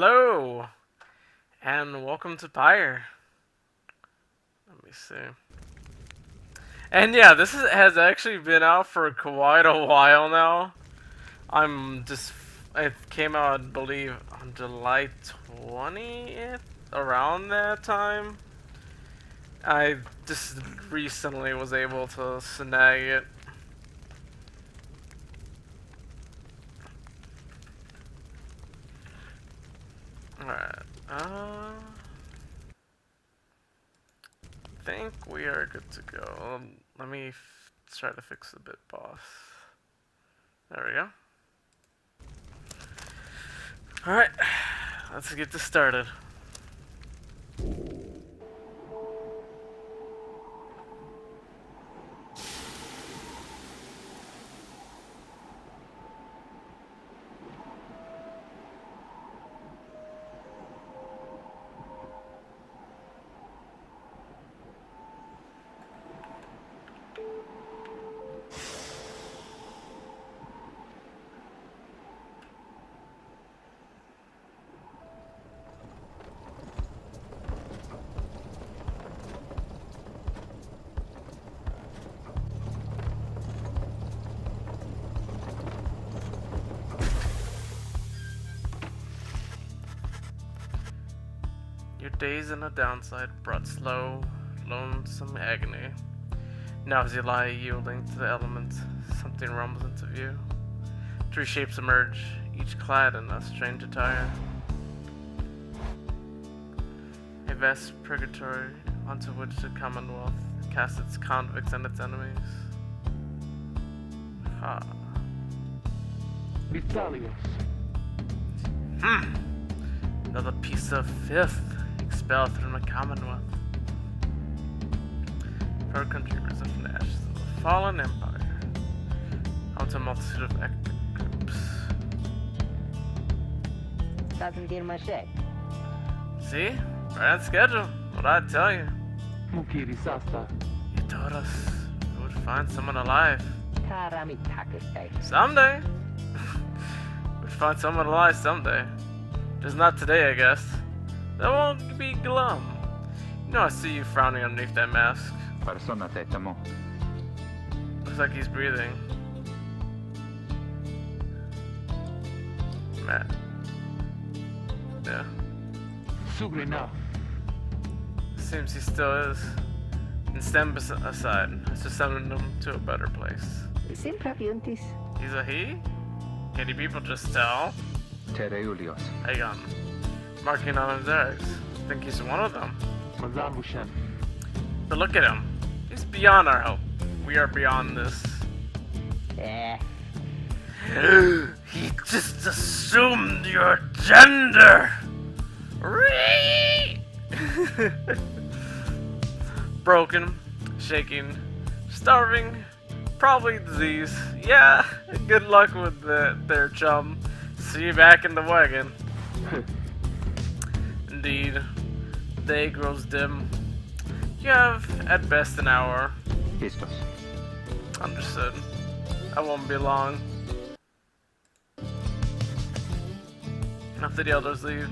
Hello, and welcome to Pyre. Let me see. And yeah, has actually been out for quite a while now. It came out, I believe, on July 20th, around that time. I just recently was able to snag it. Alright, I think we are good to go. Let me try to fix the bit boss. There we go. Alright, let's get this started. Your days in a downside brought slow, lonesome agony. Now as you lie yielding to the elements, something rumbles into view. Three shapes emerge, each clad in a strange attire. A vast purgatory onto which the Commonwealth casts its convicts and its enemies. Ha. Vitalius. Another piece of filth expelled from the Commonwealth. For a country risen from the ashes of a fallen empire, home to a multitude of ethnic groups. Doesn't deal my shit. See? Right on schedule. What'd I tell you? Mukiri Sasta. You told us we would find someone alive. Karamitakis. Someday! We'd find someone alive someday. Just not today, I guess. That won't be glum. You know I see you frowning underneath that mask. Persona te chamó. Looks like he's breathing. Matt. Yeah. Sugrina. Seems he still is. And stand aside. Let's just send him to a better place. Simpraviuntis. He's a he? Can you people just tell? Tereulios. Hang on. Marking on his eggs. Think he's one of them. Mazambushan. But look at him. He's beyond our help. We are beyond this. He just assumed your gender. Broken, shaking, starving, probably disease. Yeah, good luck with their chum. See you back in the wagon. Indeed, the day grows dim. You have, at best, an hour. Listos. Understood. I won't be long. After the elders leave,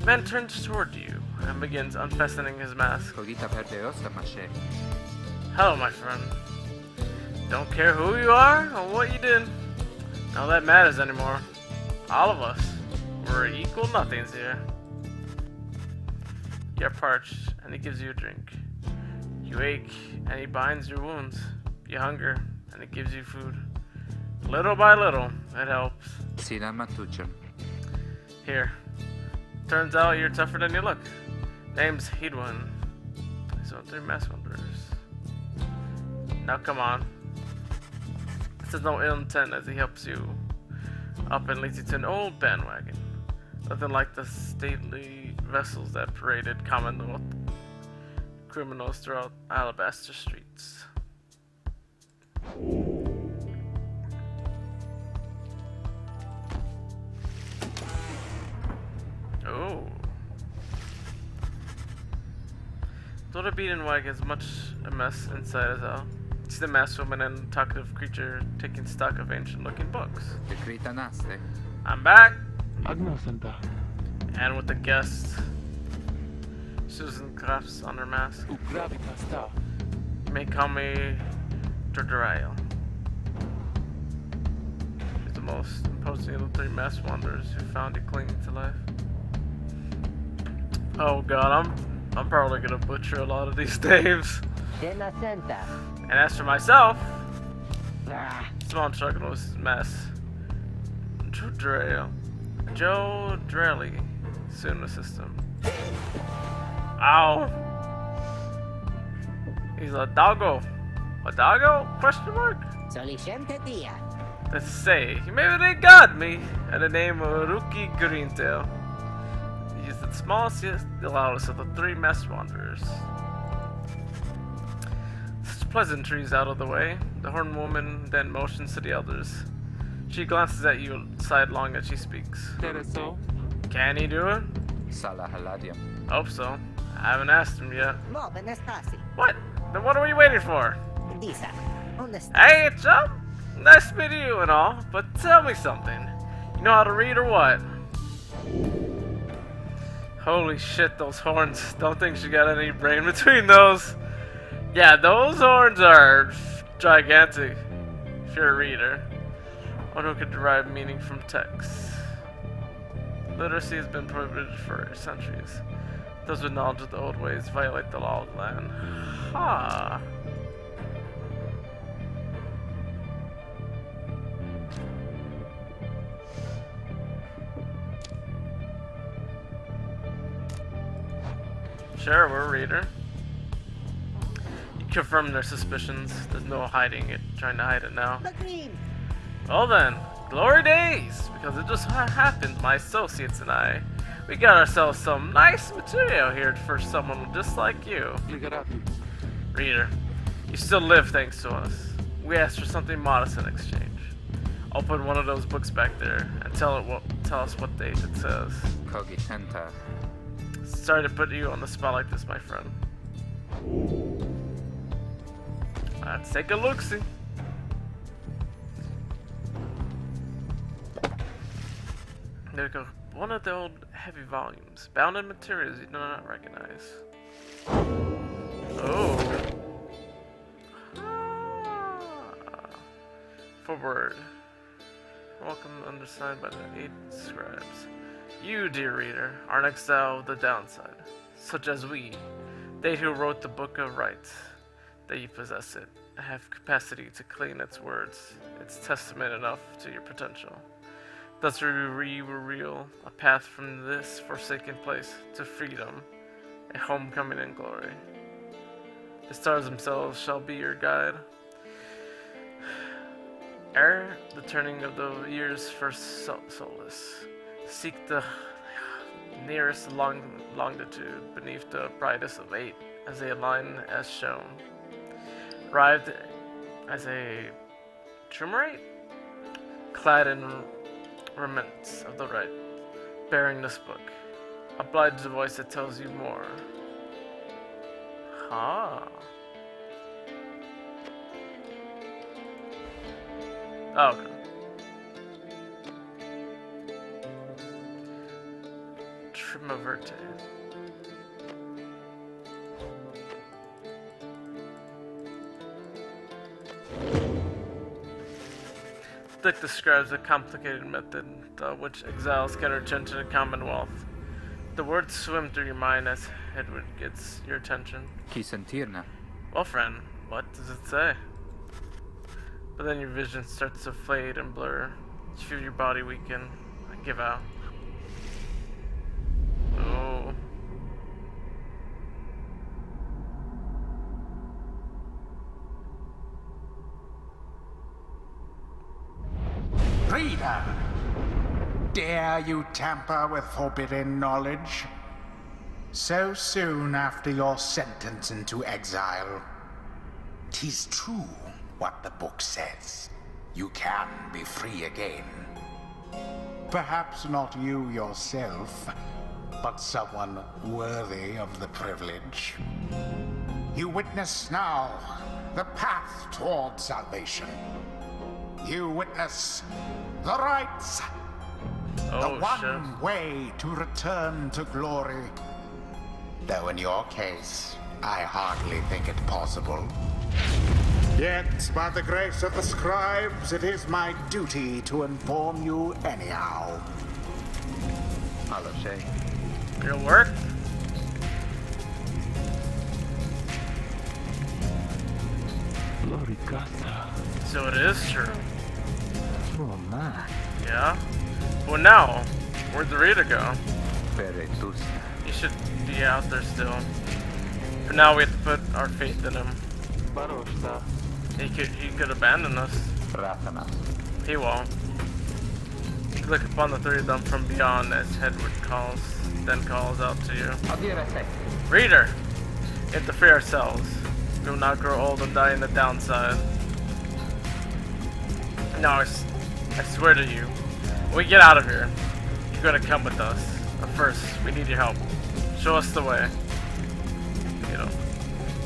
man turns toward you and begins unfastening his mask. Cogita perdeosa maché. Hello, my friend. Don't care who you are or what you did. None of that matters anymore. All of us. We're equal nothings here. You're parched, and he gives you a drink. You ache, and he binds your wounds. You hunger, and he gives you food. Little by little, it helps. Sina matuchon. Here. Turns out you're tougher than you look. Name's Hedwin. He's one of 3 mask wonders. Now come on. This is no ill intent as he helps you up and leads you to an old bandwagon. Nothing like the stately vessels that paraded Commonwealth criminals throughout Alabaster streets. Oh. Though the beaten wagon is much a mess inside as hell. See the masked woman and talkative creature taking stock of ancient looking books. Decrita naste. I'm back! Agnosanta. And with the guest, Susan claps on her mask. U gravitas ta. You may call me Dorderael. He's the most imposing of the three masked wanderers who found you clinging to life. Oh god, I'm probably gonna butcher a lot of these names. Cena Santa. And as for myself, Ah, small struggle with his mess. Joe Drelly, soon assist him. Ow! He's a doggo. A doggo? Question mark? Solicente dia. Let's say, he maybe they got me at the name of Rookie Greentail. He's the smallest yet the loudest of the three masked wanderers. Such pleasantries out of the way, the horned woman then motions to the elders. She glances at you sidelong as she speaks. Tereso. Can he do it? Salah haladium. Hope so. I haven't asked him yet. Mo, benestasi. What? Then what are we waiting for? Disa. Honest. Hey, chum! Nice to meet you and all, but tell me something. You know how to read or what? Holy shit, those horns. Don't think she got any brain between those. Yeah, those horns are gigantic. If you're a reader. One who could derive meaning from text. Literacy has been prohibited for centuries. Those with knowledge of the old ways violate the law of the land. Ha! Sure, we're a reader. You confirm their suspicions. There's no hiding it, trying to hide it now. The green. Well then, glory days! Because it just happened, my associates and I, we got ourselves some nice material here for someone just like you. Liberati. Reader, you still live thanks to us. We asked for something modest in exchange. Open one of those books back there and tell us what date it says. Cogitenta. Sorry to put you on the spot like this, my friend. Let's take a look-see. There we go. One of the old heavy volumes, bound in materials you do not recognize. Oh. Ah. Forward. Welcome, undersigned by the 8 scribes. You, dear reader, are an exile of the downside, such as we, they who wrote the Book of Rites, that you possess it, and have capacity to clean its words, its testament enough to your potential. Thus we reveal a path from this forsaken place to freedom, a homecoming in glory. The stars themselves shall be your guide. Ere the turning of the year's first solace, seek the nearest longitude beneath the brightest of 8 as they align as shown. Arrived as a triumvirate, clad in remnants of the right, bearing this book. Oblige the voice that tells you more. Ah. Oh, okay. Triumvirate. Dick describes a complicated method which exiles can return to the Commonwealth. The words swim through your mind as Edward gets your attention. Chi sentirna? Well, friend, what does it say? But then your vision starts to fade and blur. You feel your body weaken and give out. Oh. Reader, dare you tamper with forbidden knowledge? So soon after your sentence into exile. 'Tis true what the book says. You can be free again. Perhaps not you yourself, but someone worthy of the privilege. You witness now the path toward salvation. You witness the rites Oh, the one shit. way to return to glory. Though in your case, I hardly think it possible. Yet, by the grace of the scribes, it is my duty to inform you anyhow. Malo sei. It'll work? So it is true. Oh man. Yeah? Well, now, where'd the reader go? Peretus. He should be out there still. For now, we have to put our faith in him. He could abandon us. Ratanas. He won't. Look upon the three of them from beyond as Hedward then calls out to you. Adire sei. Reader! We have to free ourselves. We will not grow old and die in the downside. No, I swear to you, when we get out of here, you're gonna come with us. But first, we need your help. Show us the way. You know,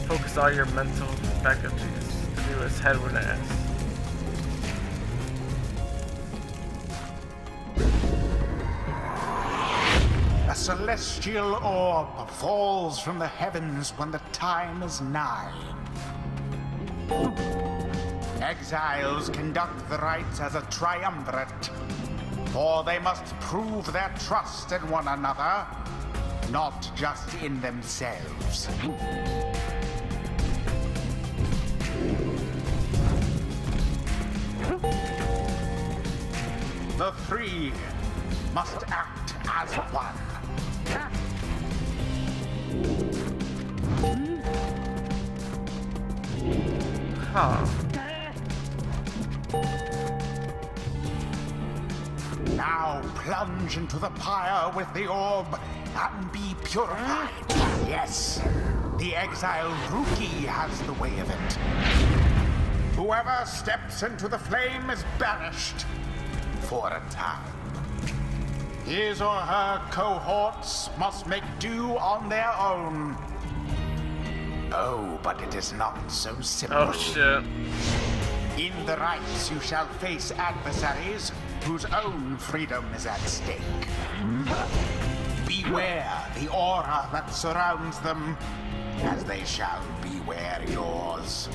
focus all your mental faculties to do as Hedward asks. A celestial orb falls from the heavens when the time is nigh. Exiles conduct the rites as a triumvirate, for they must prove their trust in one another, not just in themselves. The three must act as one. Huh. Now plunge into the pyre with the orb and be purified. Yes, the exiled Rookie has the way of it. Whoever steps into the flame is banished for a time. His or her cohorts must make do on their own. Oh, but it is not so simple. Oh shit. In the rites, you shall face adversaries whose own freedom is at stake. Beware the aura that surrounds them, as they shall beware yours.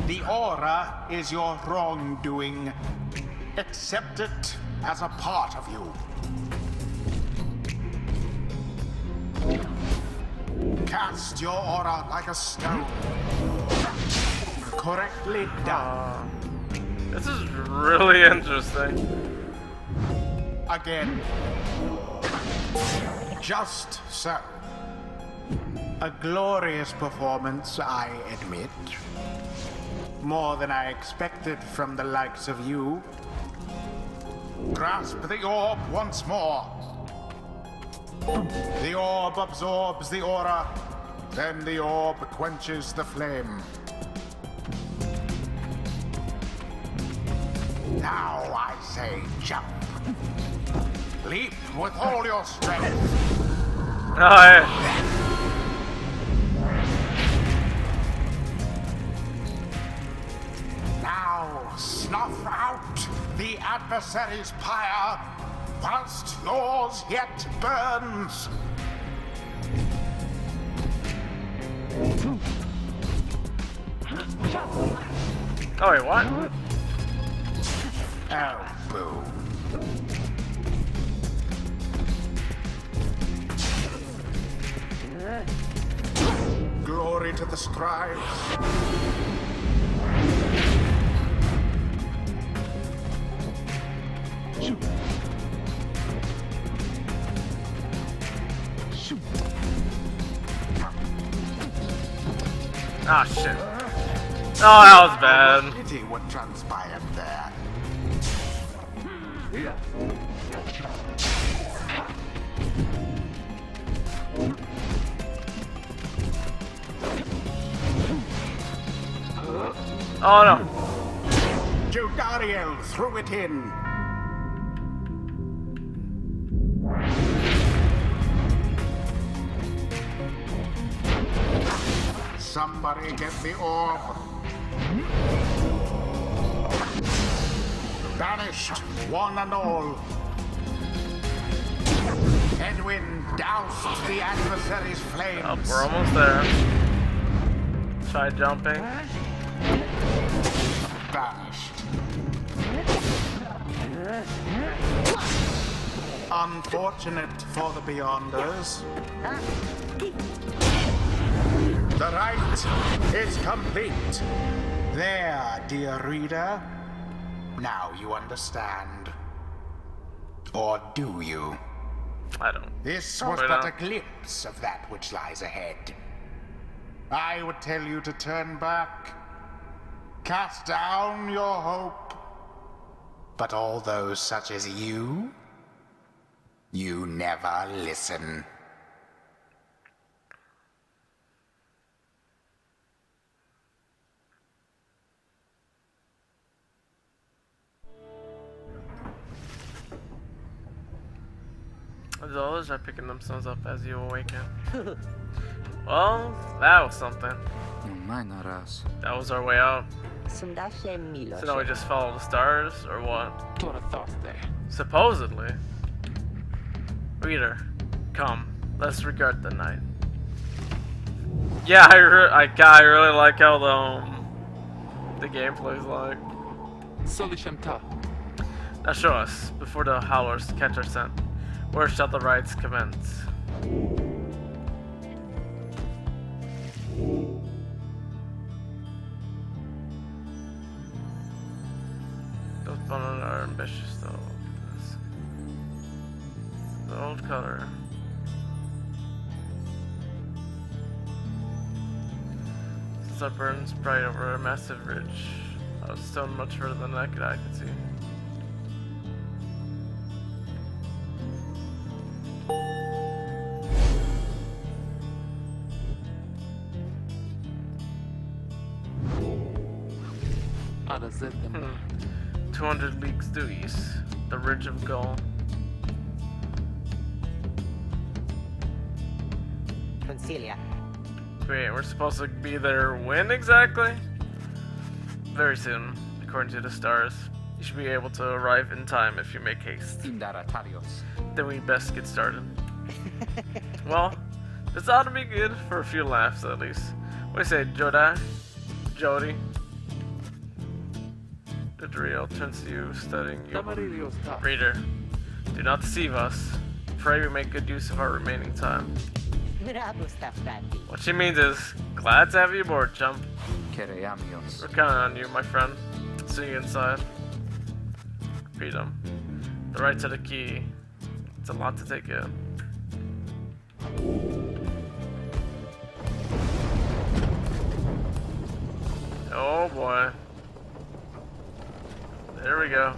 The aura is your wrongdoing. Accept it as a part of you. Cast your aura like a stone. Correctly done. This is really interesting. Again. Just so. A glorious performance, I admit. More than I expected from the likes of you. Grasp the orb once more. The orb absorbs the aura, then the orb quenches the flame. Now I say jump. Leap with all your strength. Oh, yeah. Now snuff out the adversary's pyre whilst yours yet burns. Oh, wait, what? Oh, boo. Glory to the scribes. Ah, shit. Oh, that was bad. Pity what transpired there. Oh, no. Jodariel threw it in. Somebody get the orb. vanished, one and all. Edwin doused the adversary's flames. Oh, we're almost there. Try jumping. Vanished. Unfortunate for the Beyonders. The rite is complete. There, dear reader. Now you understand. Or do you? I don't. This was Wait, but no. a glimpse of that which lies ahead. I would tell you to turn back, cast down your hope. But all those such as you never listen. The others are picking themselves up as you awaken. Well, that was something. That was our way out. Sundaše Miloše. So now we just follow the stars, or what? Supposedly. Reader, come. Let's regard the night. Yeah, I really like how the gameplay's like. Now show us, before the howlers catch our scent. Where shall the rites commence? Those bones are ambitious though. The old color. The sun burns bright over a massive ridge. A stone much further than the naked eye could see. Hmm. 200 leagues due east, the ridge of Gull. Consilia. Wait, we're supposed to be there when exactly? Very soon, according to the stars. You should be able to arrive in time if you make haste. Then we best get started. Well, this ought to be good for a few laughs at least. What do you say, Jody? The Driel turns to you, studying you. Reader, do not deceive us. Pray we make good use of our remaining time. Bravo Staffrati. What she means is, glad to have you aboard, chump. We're counting on you, my friend. See you inside. Freedom. The right to the key. It's a lot to take in. Oh boy. There we go.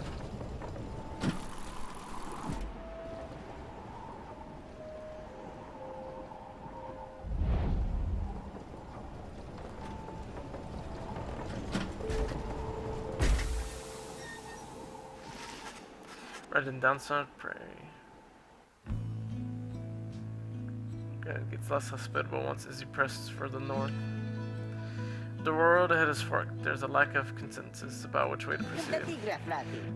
Right and downside prey. Okay, it gets less hospitable once Izzy presses further north. The road ahead is forked. There's a lack of consensus about which way to proceed.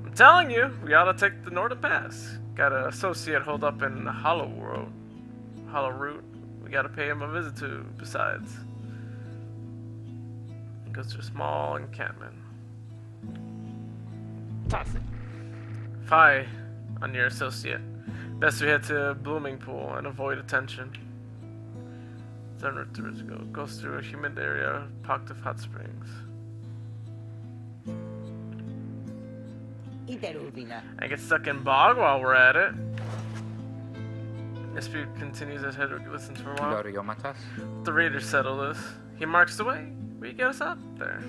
I'm telling you, we ought to take the northern pass. Got an associate holed up in Hollow Root. We gotta pay him a visit to, besides. It goes to a small encampment. Fie on your associate. Best we head to Blooming Pool and avoid attention. Goes through a humid area pocked of hot springs. And get stuck in bog while we're at it. Dispute continues as Hedwig listens for a while. The reader settle this. He marks the way. We get us out there.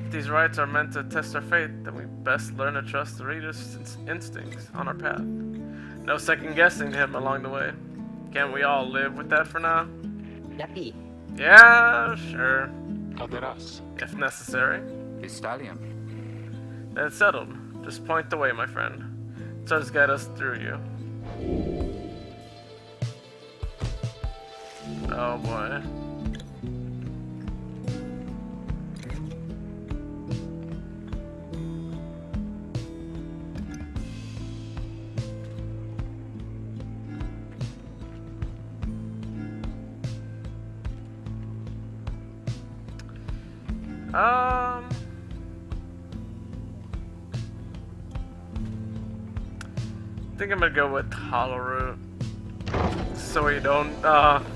If these rites are meant to test our faith, then we best learn to trust the reader's instincts on our path. No second guessing to him along the way. Can't we all live with that for now? Yeah, sure. If necessary. Then it's settled. Just point the way, my friend. Stars guide us through you. Oh boy. I think I'm gonna go with hollow root, so we don't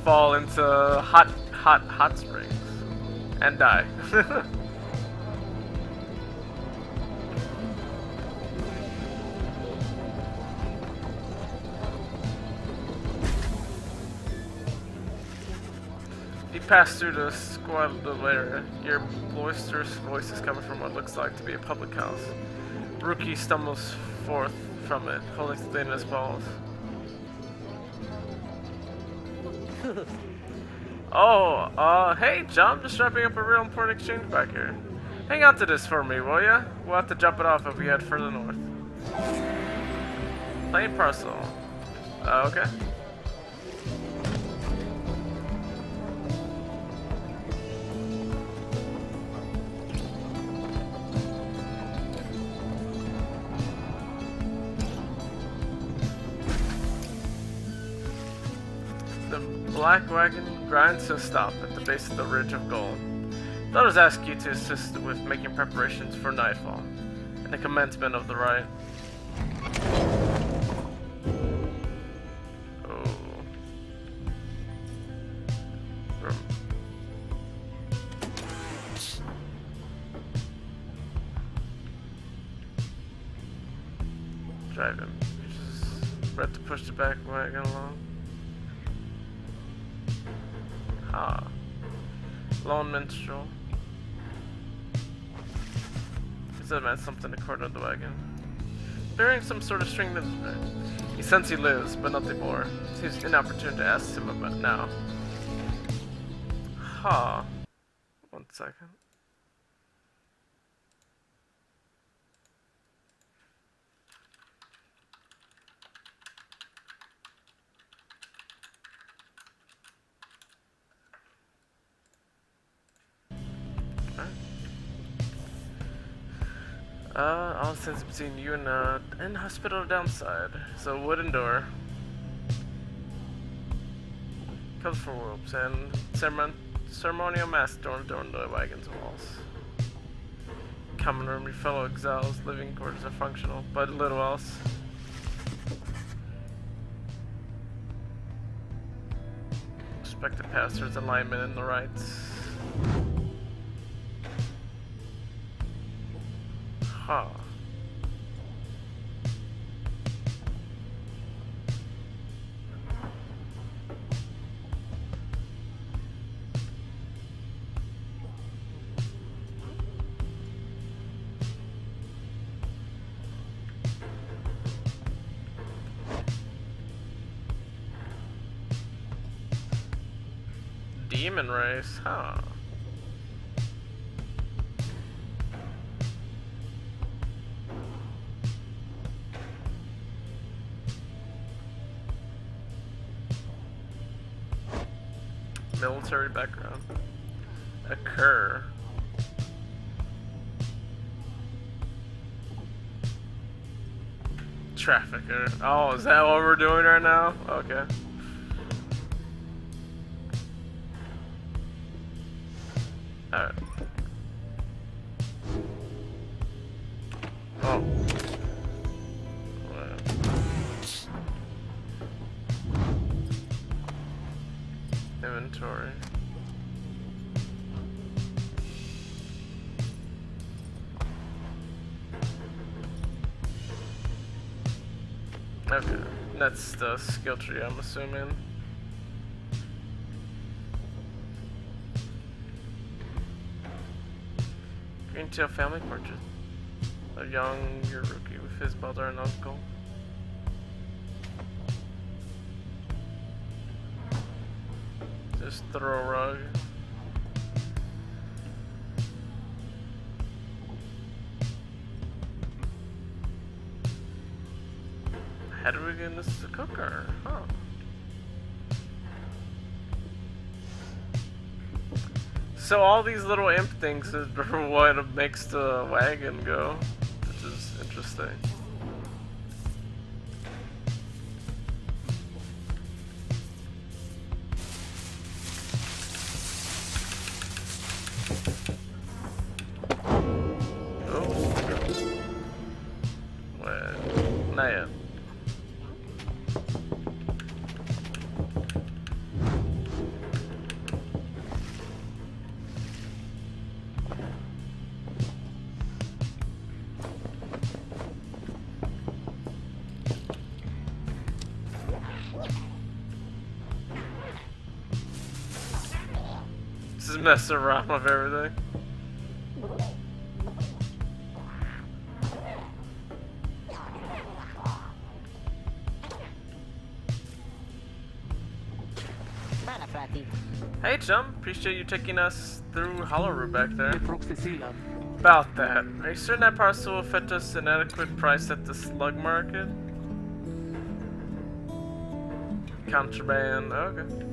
fall into hot springs and die. You pass through the squad a little later. Your boisterous voice is coming from what looks like to be a public house. Rookie stumbles forth from it, holding stainless balls. Oh, hey, John, just wrapping up a real important exchange back here. Hang on to this for me, will ya? We'll have to jump it off if we head further north. Plain parcel. Okay. The black wagon grinds to a stop at the base of the Ridge of Gold. Daughters ask you to assist with making preparations for nightfall and the commencement of the rite. Oh. Drive him. Just ready to push the back wagon along. Ah. Lone minstrel. He said meant something according to the wagon. Bearing some sort of string instrument. He senses he lives, but nothing more. Seems inopportune to ask him about now. Ha. 1 second. All since between you and hospital downside. So wooden door. Comes for ropes and ceremonial mass adorned the wagon's walls. Common room, your fellow exiles, living quarters are functional, but little else. Respected pastors, alignment in the rites. Huh. Demon race, huh? Military background. Occur. Trafficker. Oh, is that what we're doing right now? Okay. Alright. Oh. Inventory. Okay, that's the skill tree, I'm assuming. Green-tail family portrait. A young rookie with his mother and uncle. Just throw a rug. How do we get this to cooker? Huh. So all these little imp things is what makes the wagon go, which is interesting. Just mess around with everything. Bella, frati. Hey chum, appreciate you taking us through Hollowroot back there. About that, are you certain that parcel will fetch us an adequate price at the slug market? Contraband, okay.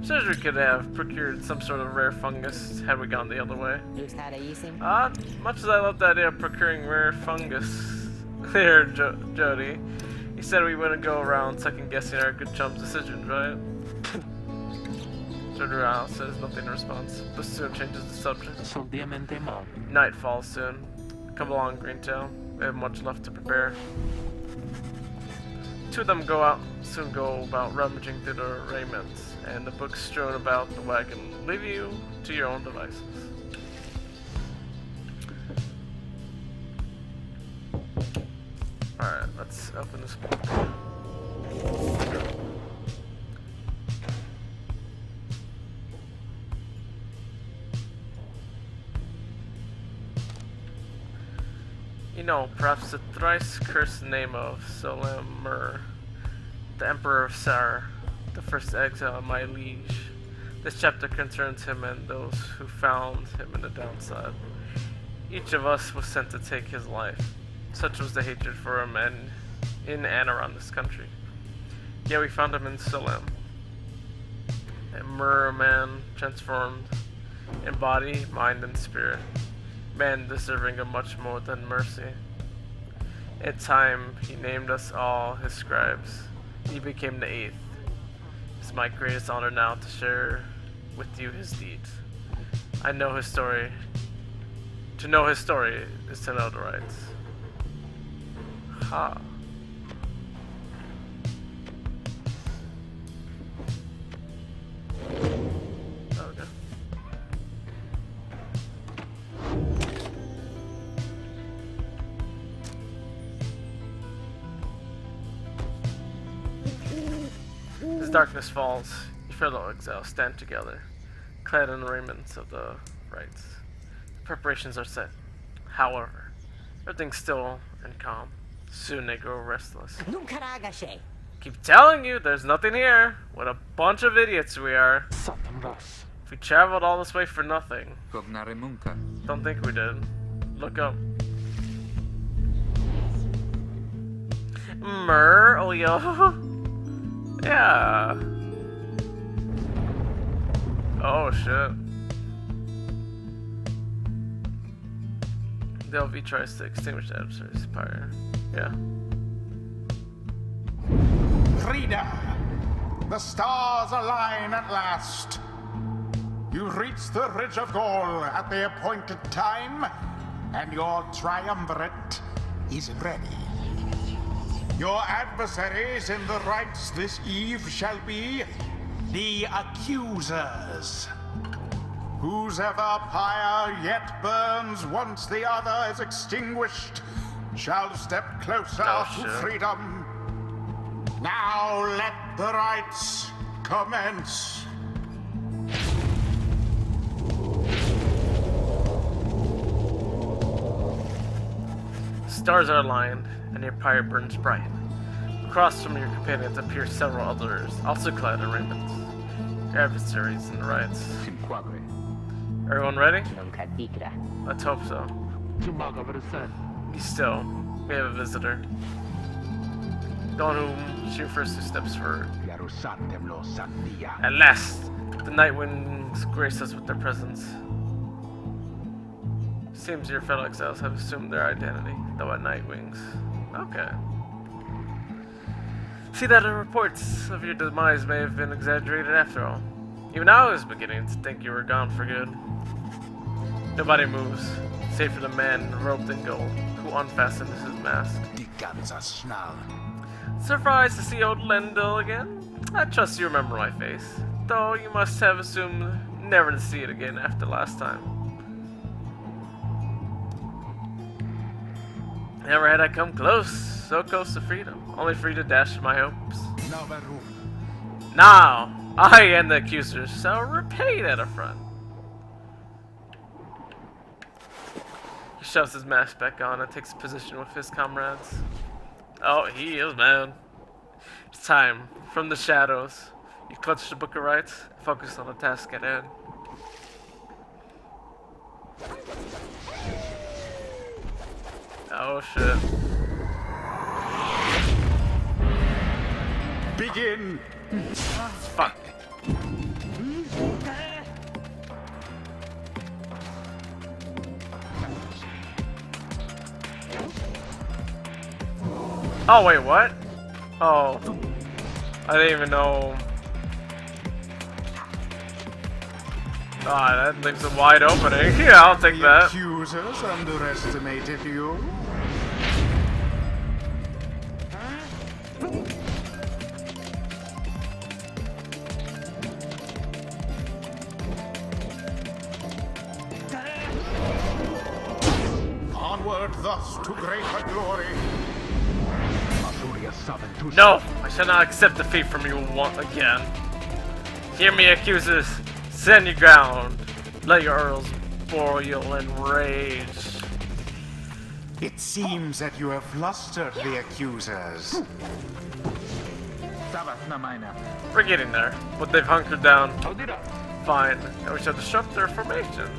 Says we could have procured some sort of rare fungus had we gone the other way. Much as I love the idea of procuring rare fungus there, Jody, he said we wouldn't go around second guessing our good chum's decisions, right? Jody Rao says nothing in response, but soon changes the subject. Night falls soon. Come along, Greentail. We have much left to prepare. Two of them soon go about rummaging through the raiments, and the books strewn about the wagon leave you to your own devices. Alright, let's open this book. You know, perhaps the thrice cursed name of Solamur, the Emperor of Sar, the first exile, my liege. This chapter concerns him and those who found him in the downside. Each of us was sent to take his life. Such was the hatred for him in and around this country. Yet we found him in Solam. A merman transformed in body, mind, and spirit. Man deserving of much more than mercy. In time, he named us all his scribes. He became the 8th. It's my greatest honor now to share with you his deeds. I know his story. To know his story is to know the rites. Ha. Okay. As darkness falls, you fellow exiles stand together, clad in the raiments of the rites. The preparations are set. However, everything's still and calm. Soon they grow restless. Keep telling you, there's nothing here. What a bunch of idiots we are. If we traveled all this way for nothing. Don't think we did. Look up. Oh yo. Yeah. Oh shit. The LV tries to extinguish the adversary's Pyre. Yeah. Frida, the stars align at last. You reach the Ridge of Gold at the appointed time, and your triumvirate is ready. Your adversaries in the rites this eve shall be the accusers. Whose ever pyre yet burns once the other is extinguished shall step closer to freedom. Now let the rites commence. Stars are aligned, and your pyre burns bright. Across from your companions appear several others, also clad in raiments. Your adversaries in the rites. Everyone ready? Let's hope so. Be still. We have a visitor. The one whom she refers to steps forward. At last, the night winds grace us with their presence. Seems your fellow exiles have assumed their identity, though at night wings. Okay. See that the reports of your demise may have been exaggerated after all. Even I was beginning to think you were gone for good. Nobody moves, save for the man robed in gold, who unfastens his mask. Surprised to see old Lendl again? I trust you remember my face, though you must have assumed never to see it again after last time. Never had I come close, so close to freedom, only free to dash my hopes. Now, I and the accusers shall repay that affront. shoves his mask back on and takes position with his comrades. Oh, he is mad. It's time. From the shadows, you clutch the Book of Rites, focus on the task at hand. Oh shit. Begin! Fuck. Oh wait, what? Oh, I didn't even know. Ah, that leaves a wide opening. Yeah, I'll take The that. accusers underestimated you. Onward thus to greater glory. No, I shall not accept defeat from you once again. Hear me, accusers. Stand your ground. Let your earls boil in rage. It seems that you have flustered the accusers. We're getting there, but they've hunkered down. Fine, and we shall disrupt their formation.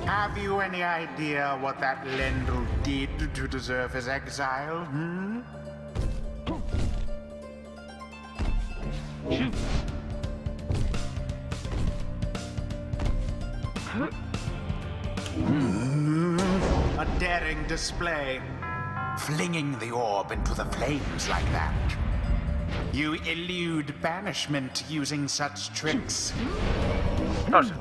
Have you any idea what that Lendl did to deserve his exile, hmm? A daring display. Flinging the orb into the flames like that. You elude banishment using such tricks. Oh shit.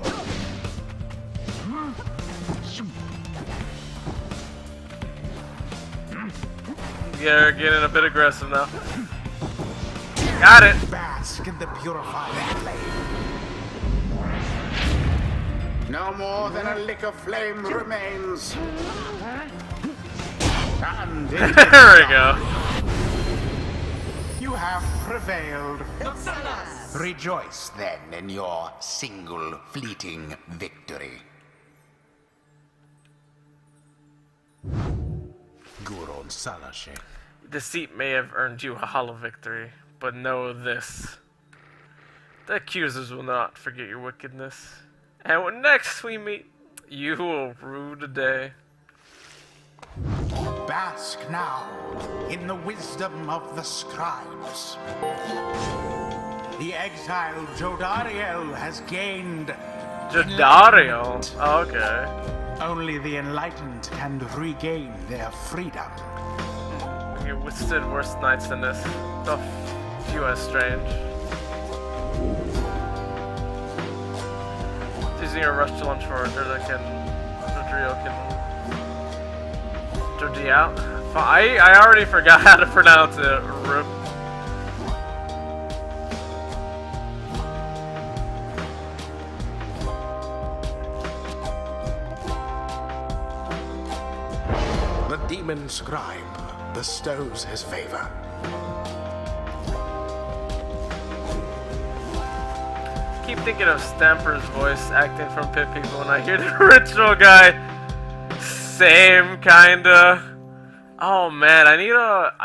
Yeah, getting a bit aggressive now. Got it! Bask in the purifying flame. No more than a lick of flame remains. And There we go. You have prevailed. Rejoice then in your single fleeting victory. Guron Salashe. Deceit may have earned you a hollow victory, but know this. The accusers will not forget your wickedness. And when next we meet, you will rue the day. Bask now in the wisdom of the scribes. The exiled Jodariel has gained Jodariel? Oh, okay. Only the enlightened can regain their freedom. You withstood worse nights than this. Though few as strange. Using a rush to launch forward, Jodariel can Jodial? I already forgot how to pronounce it. Rip. The demon scribe bestows his favor. Keep thinking of Stamper's voice acting from Pit People when I hear the ritual guy. Same kinda. Oh man, I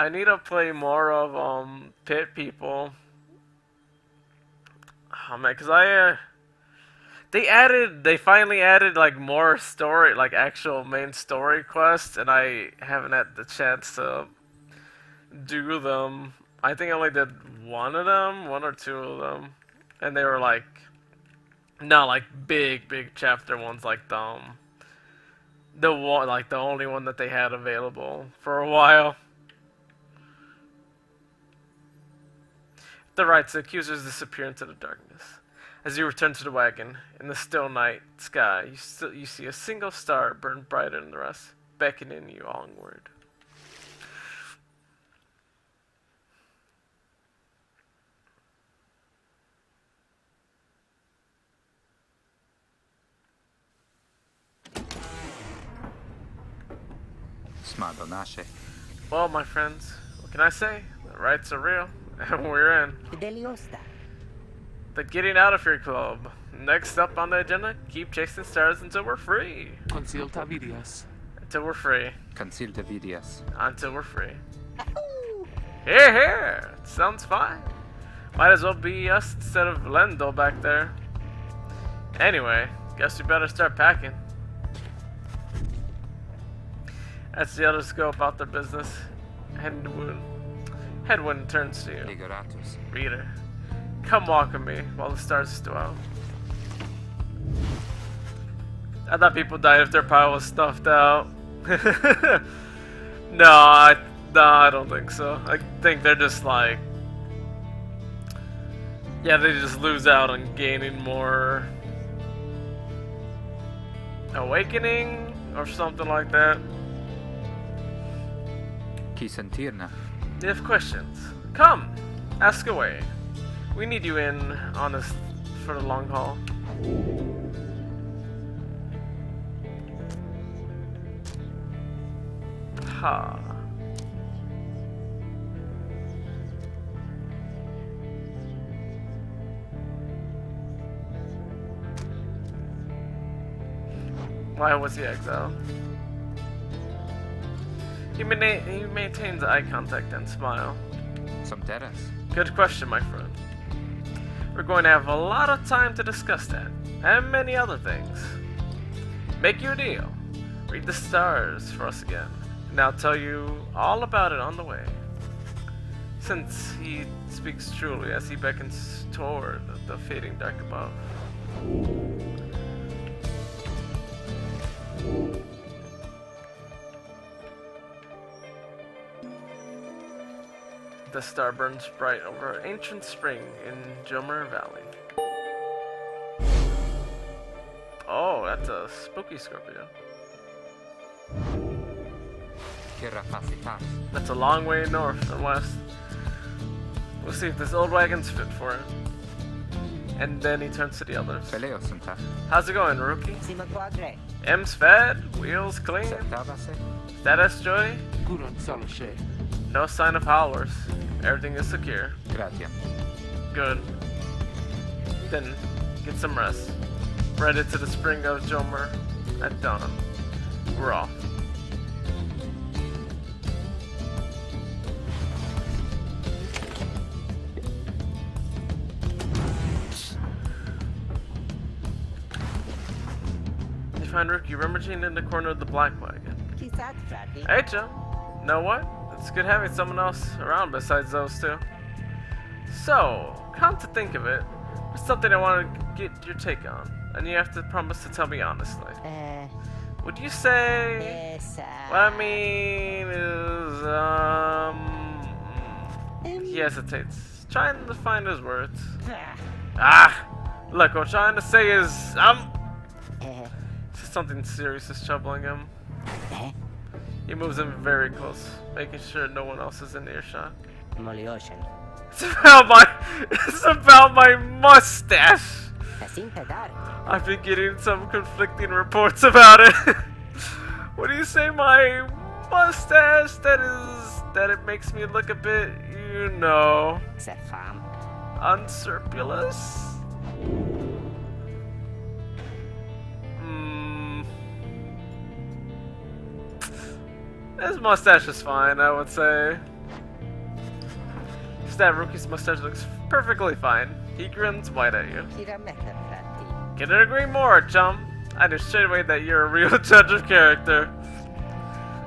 need to play more of Pit People. Oh man, cause they finally added like more story, like actual main story quests, and I haven't had the chance to do them. I think I only did one or two of them, and they were like not like big chapter ones like the one, like the only one that they had available for a while. The Rites, the accusers disappear into the darkness. As you return to the wagon, in the still night sky, you see a single star burn brighter than the rest, beckoning you onward. Well, my friends, what can I say? The Rites are real, and we're in. Deliosta. The Getting Out of Here Club. Next up on the agenda, keep chasing stars until we're free. Consilta vidias. Until we're free. Consilta vidias. Until we're free. Here, here! Sounds fine. Might as well be us instead of Lendl back there. Anyway, guess we better start packing. As the others go about their business, Headwind turns to you. Ligoratus. Reader, come walk with me while the stars still out. I thought people died if their pile was stuffed out. No, I don't think so. I think they're just like, yeah, they just lose out on gaining more awakening or something like that. Chi sentirna? If you have questions, come, ask away. We need you in on this for the long haul. Ha. Why was he exiled? He maintains eye contact and smile. Som terras. Good question, my friend. We're going to have a lot of time to discuss that, and many other things. Make your deal. Read the stars for us again, and I'll tell you all about it on the way. Since he speaks truly as he beckons toward the fading dark above. The star burns bright over an ancient spring in Jomer Valley. Oh, that's a spooky scorpion. Kirafacitas. That's a long way north and west. We'll see if this old wagon's fit for it. And then he turns to the others. Peleosunta. How's it going, rookie? Sima quadre. M's fed, wheels clean, Septavase. status joy, Guron Salashe. no sign of howlers. Everything is secure. Gratiam. Good. Then get some rest. We're headed to the spring of Jomer at dawn. We're off. You find Rookie rummaging in the corner of the black wagon. Chissà, frati. Hey, Joe. Know what? It's good having someone else around besides those two. So, come to think of it, there's something I want to get your take on, and you have to promise to tell me honestly. Would you say Yes, what I mean is, he hesitates, trying to find his words. Look, what I'm trying to say is, something serious is troubling him. He moves in very close, making sure no one else is in earshot. Moliocean. It's about my mustache! Kasim pedar. I've been getting some conflicting reports about it. What do you say, my mustache? That it makes me look a bit, you know, Se fam. unscrupulous? His mustache is fine, I would say. That rookie's mustache looks perfectly fine. He grins wide at you. Tirametta, frati. Couldn't agree more, chum. I knew straight away that you're a real judge of character.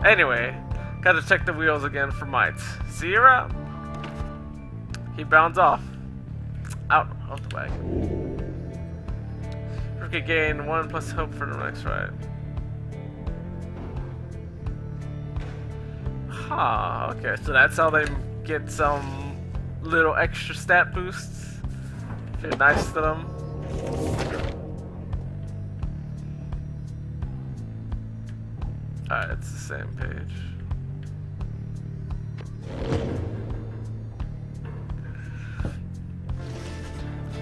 Anyway, gotta check the wheels again for mites. See you around. He bounds off. Out of the wagon. Rookie gain 1 plus hope for the next ride. Ah, okay, so that's how they get some little extra stat boosts. If you're nice to them. Alright, it's the same page.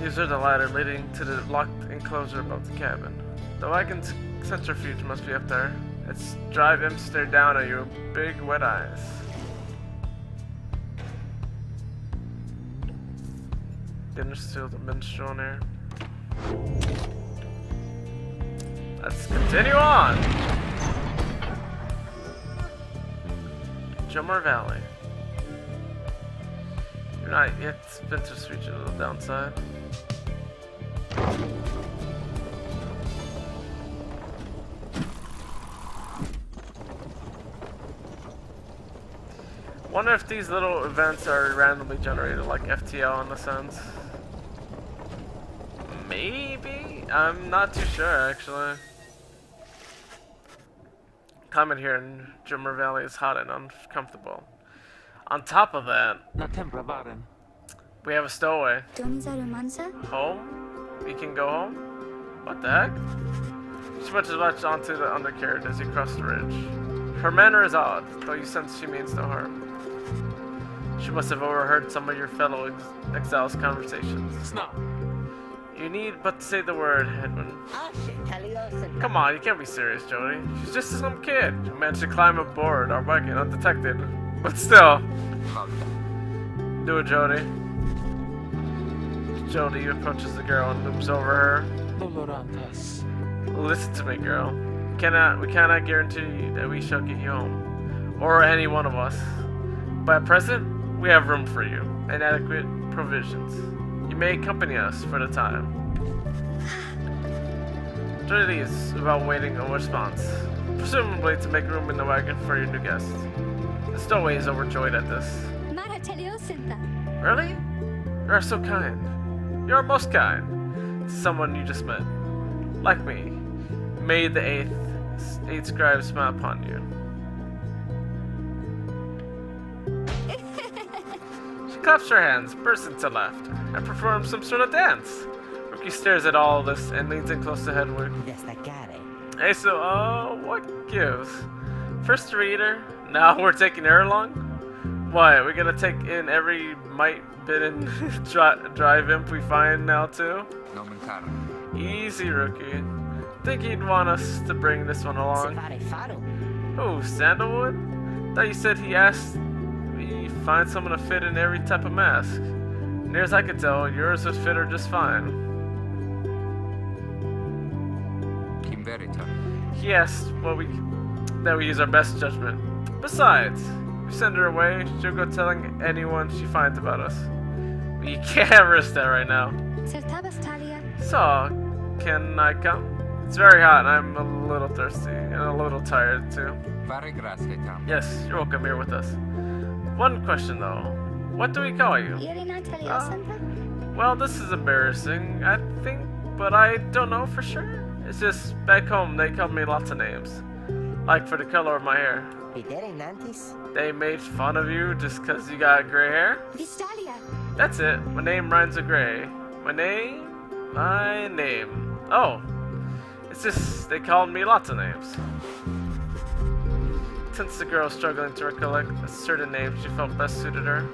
These are the ladder leading to the locked enclosure above the cabin. The wagon's centrifuge must be up there. Its drive imps stare down at you with big wet eyes. Dinner still the minstrel here. Let's continue on. Jummer Valley. You're not yet Spencer's reaching to the downside. Wonder if these little events are randomly generated like FTL in a sense. Maybe? I'm not too sure actually. Climate here in Jummer Valley is hot and uncomfortable. On top of that, La tempra varen. we have a stowaway. Mansa? Home? We can go home? What the heck? She much onto the undercarriage as you cross the ridge. Her manner is odd, though you sense she means no harm. She must have overheard some of your fellow exiles' conversations. Snow. You need but to say the word, Edwin. Ah, shit, Taliosin. Come on, you can't be serious, Jody. She's just some kid who managed to climb aboard our wagon undetected. But still. Do it, Jody. Jody approaches the girl and looms over her. Dolorantas. Listen to me, girl. We cannot guarantee that we shall get you home. Or any one of us. But at present, we have room for you, and adequate provisions. You may accompany us for the time. Jody leaves without waiting a response, presumably to make room in the wagon for your new guest. The stowaway is overjoyed at this. Really? You are so kind. You are most kind to someone you just met. Like me. May the eight scribes smile upon you. She claps her hands, bursts into laughter, and performs some sort of dance. Rookie stares at all this and leans in close to Hedwig. Destacare. Hey, so, what gives? First the reader, now we're taking her along? What, we're gonna take in every might-bidden drive imp we find now, too? Nomentar. Easy, Rookie. Think he'd want us to bring this one along? Who, Sandalwood? Thought you said he asked me find someone to fit in every type of mask. Near as I could tell, yours would fit her just fine. Kim verita. He asked that we use our best judgment. Besides, if we send her away, she'll go telling anyone she finds about us. We can't risk that right now. So, can I come? It's very hot and I'm a little thirsty and a little tired too. Vare grazie, Tam. Yes, you're welcome here with us. One question though. What do we call you? Well, this is embarrassing, I think, but I don't know for sure. It's just back home they called me lots of names. Like for the color of my hair. They made fun of you just because you got gray hair? That's it. My name rhymes with gray. My name? Oh. It's just, they called me lots of names. Since the girl was struggling to recollect a certain name she felt best suited her.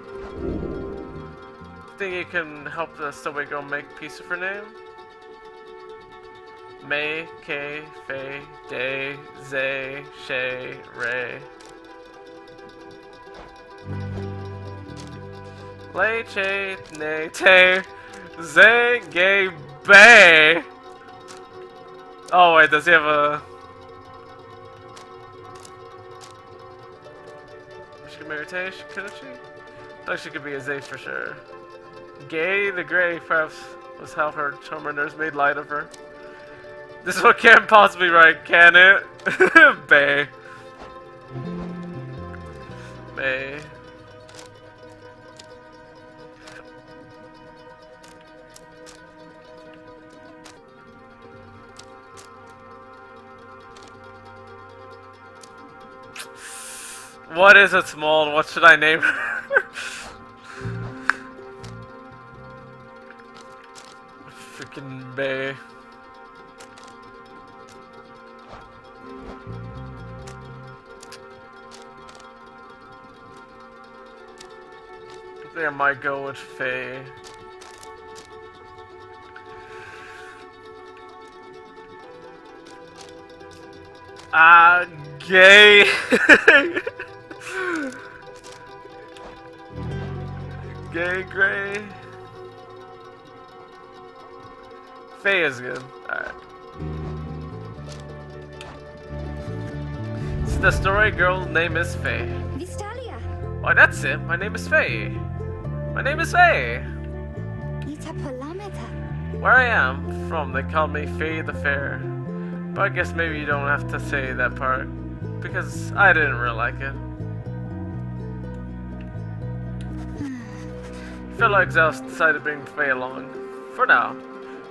Think you can help the stowaway girl make peace with her name? May, K, Fei, Day, Zay, Shay, Ray. Lay, Che, Nay, Tay, Zay, Gay, Bay. Oh wait, does he have a... She could marry Tay, couldn't she? I thought she could be a Zay for sure. Gay the Grey perhaps was how her tormentors made light of her. This one can't possibly be right, can it? Bay. Bay. What is it, Small? What should I name her? Freaking Bay. I think I might go with Faye. Gay. Gay Gray. Faye is good. Alright. So the story girl's name is Faye. Vistalia. Oh, that's it. My name is Faye. My name is Faye. Ita Palameta. Where I am from, they call me Faye the Fair. But I guess maybe you don't have to say that part, because I didn't really like it. Fellow Exhaust decided to bring Faye along. For now.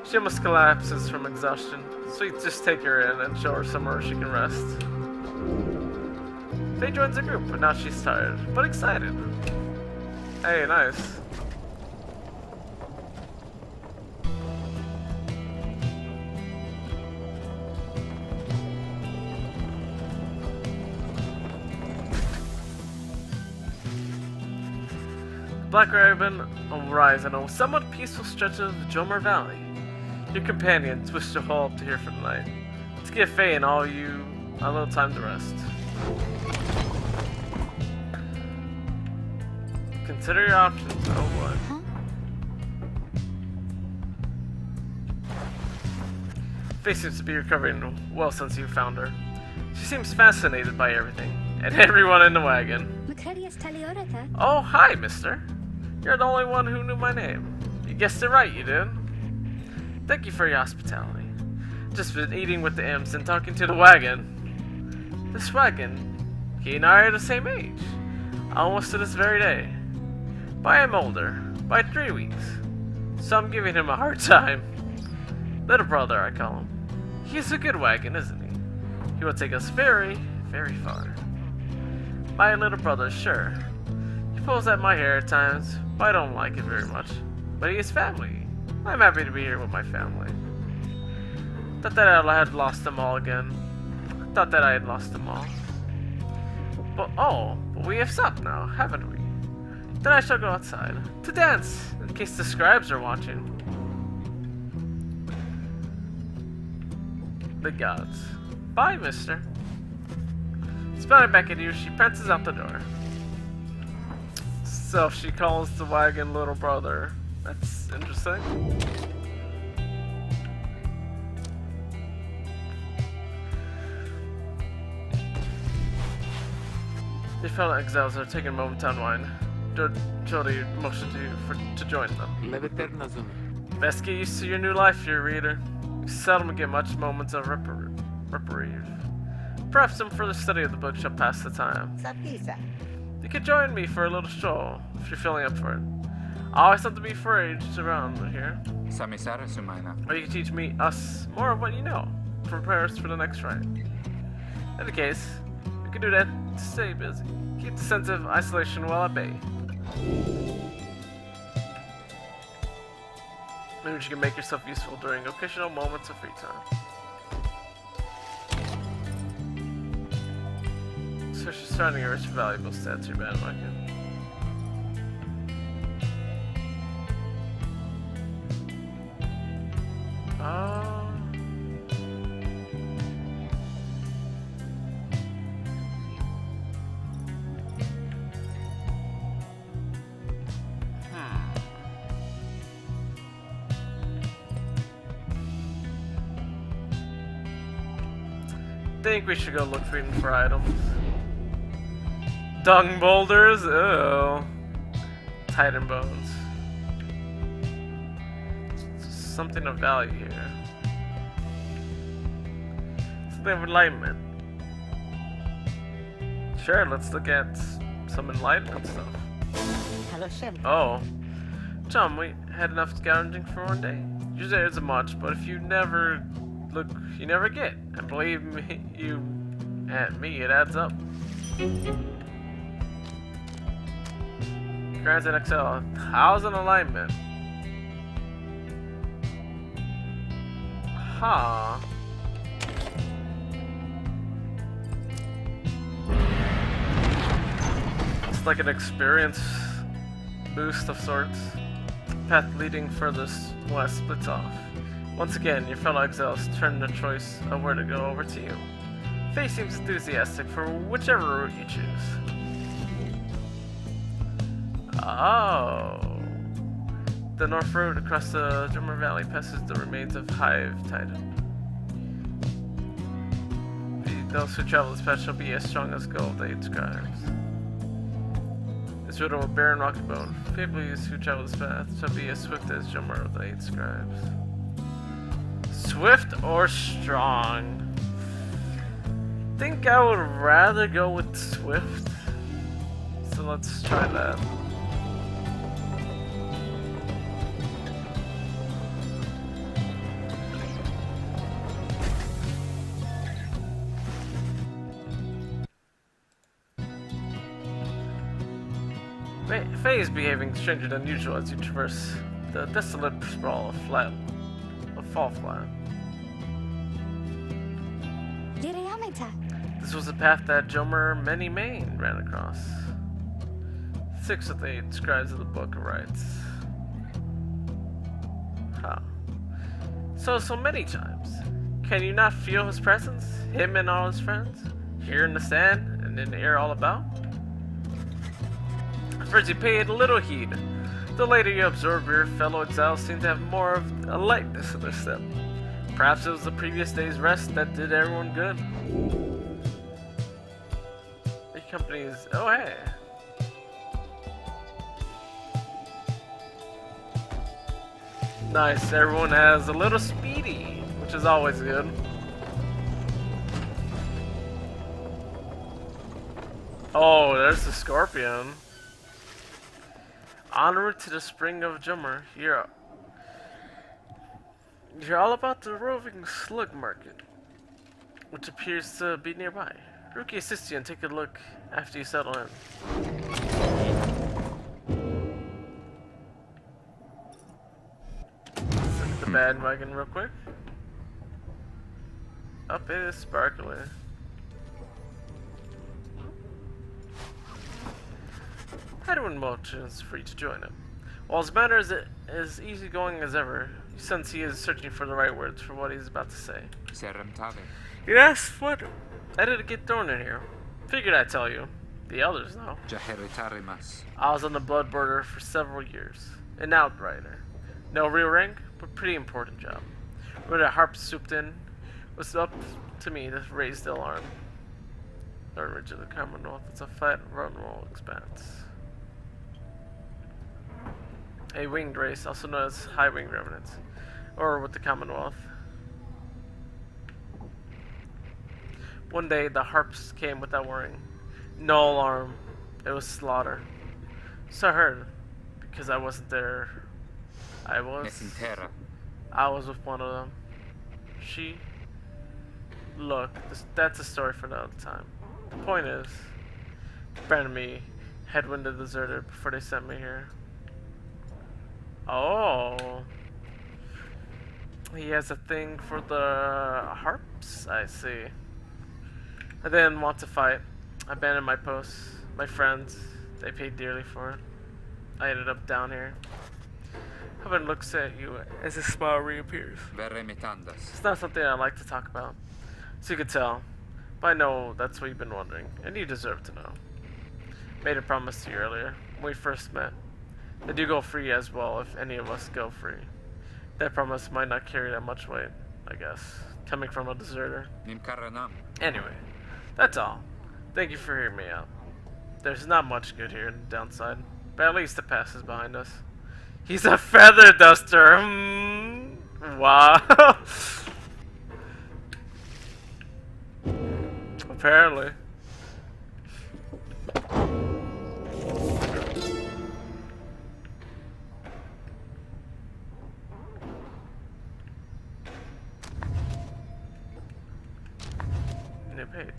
She almost collapses from exhaustion, so you just take her in and show her somewhere she can rest. Faye joins the group, but now she's tired, but excited. Hey, nice. Black Raven will rise on a somewhat peaceful stretch of the Jomer Valley. Your companions wish to hold up to here for the night, to give Faye and all you a little time to rest. Consider your options. Oh boy. Faye seems to be recovering well since you found her. She seems fascinated by everything, and everyone in the wagon. Oh, hi, mister. You're the only one who knew my name. You guessed it right, you did. Thank you for your hospitality. Just been eating with the imps and talking to the wagon. This wagon, he and I are the same age. Almost to this very day. But I am older, by 3 weeks. So I'm giving him a hard time. Little brother, I call him. He's a good wagon, isn't he? He will take us very, very far. My little brother, sure. He pulls at my hair at times, but I don't like it very much. But he is family. I'm happy to be here with my family. Thought that I had lost them all again. Thought that I had lost them all. But we have stopped now, haven't we? Then I shall go outside to dance, in case the scribes are watching. The gods. Bye, mister. Smiling back at you, she prances out the door. So she calls the wagon little brother. That's interesting. The fellow exiles are taking a moment to unwind. Jody motioned to you to join them. Leveterna zone. Best get used to your new life here, reader. You seldom get much moments of reprieve. Perhaps some further study of the book shall pass the time. Sapisa. You could join me for a little stroll, if you're feeling up for it. I always have to be foraged around here. Samisara Sumaina. Or you can teach us more of what you know. Prepare us for the next rite. In any case, you can do that to stay busy. Keep the sense of isolation well at bay. Maybe you can make yourself useful during occasional moments of free time. So she's starting a rich valuable stats your bad market. Think we should go look for items. Dung boulders? Ew. Titan bones. Something of value here. Something of enlightenment. Sure, let's look at some enlightenment stuff. Hello, Shem. Oh. Chum, we had enough scavenging for one day. Usually there isn't much, but if you never look, you never get. And believe me, it adds up. Grants and Excel. How's an alignment? Huh. It's like an experience boost of sorts. Path leading furthest west splits off. Once again, your fellow exiles turn the choice of where to go over to you. Faye seems enthusiastic for whichever route you choose. Oh. The north road across the Drummer Valley passes the remains of Hive Titan. Those who travel this path shall be as strong as gold, they scribes. This road will bear and rocky bone. Fables who travel this path shall be as swift as Drummer, the 8 scribes. Swift or strong? Think I would rather go with swift. So let's try that. Faye is behaving stranger than usual as you traverse the desolate sprawl of fall flat. This was a path that Jomer Many Main ran across. 6 of the 8 scribes of the Book of Rites. Huh. So many times. Can you not feel his presence? Him and all his friends? Here in the sand and in the air all about? First you paid little heed. The later you observe your fellow exiles seem to have more of a lightness in their step. Perhaps it was the previous day's rest that did everyone good. The company is... oh hey. Nice, everyone has a little speedy, which is always good. Oh, there's the scorpion. Onward to the spring of Jummer. You're all about the roving slug market, which appears to be nearby. Rookie assists you and take a look after you settle in. Let's look at the bandwagon real quick. Up it is sparkly. Edwin motions for you to join him. While his manner is as easygoing as ever, you sense he is searching for the right words for what he's about to say. You asked what? How did it get thrown in here? Figured I'd tell you. The others know. I was on the blood border for several years. An outrider. No real rank, but pretty important job. When the harp swooped in, it was up to me to raise the alarm. The ridge of the Commonwealth, it's a flat, run-roll expanse. A winged race, also known as high-winged remnants, or with the Commonwealth. One day, the harps came without warning. No alarm. It was slaughter. So I heard, because I wasn't there. I was with one of them. She... Look, that's a story for another time. The point is, friend of me headwind the deserter before they sent me here. Oh. He has a thing for the harps, I see. I didn't want to fight. I abandoned my post. My friends, they paid dearly for it. I ended up down here. Heaven looks at you as his smile reappears. It's not something I like to talk about. So you could tell. But I know that's what you've been wondering, and you deserve to know. Made a promise to you earlier, when we first met. I do go free as well if any of us go free. That promise might not carry that much weight, I guess, coming from a deserter. Anyway, that's all. Thank you for hearing me out. There's not much good here in the downside, but at least the past is behind us. He's a feather duster! Wow! Apparently. New page.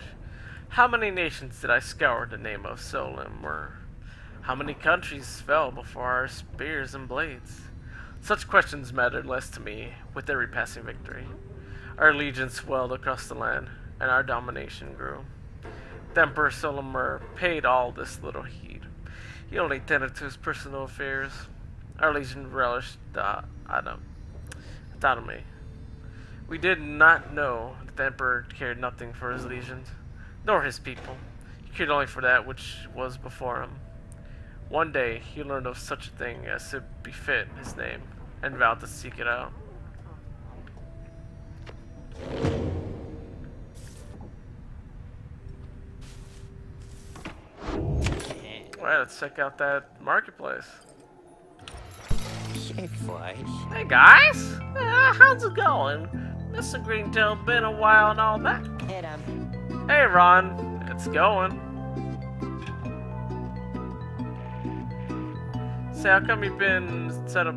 How many nations did I scour the name of Solem, or how many countries fell before our spears and blades? Such questions mattered less to me with every passing victory. Our legions swelled across the land, and our domination grew. The Emperor Solomur paid all this little heed. He only tended to his personal affairs. Our legion relished the autonomy. We did not know that the Emperor cared nothing for his legions, nor his people. He cared only for that which was before him. One day he learned of such a thing as to befit his name, and vowed to seek it out. Alright, let's check out that marketplace. Hey guys! How's it going? Mr. Greentail, been a while and all that. Hey Ron, it's going. Say, how come you've been set up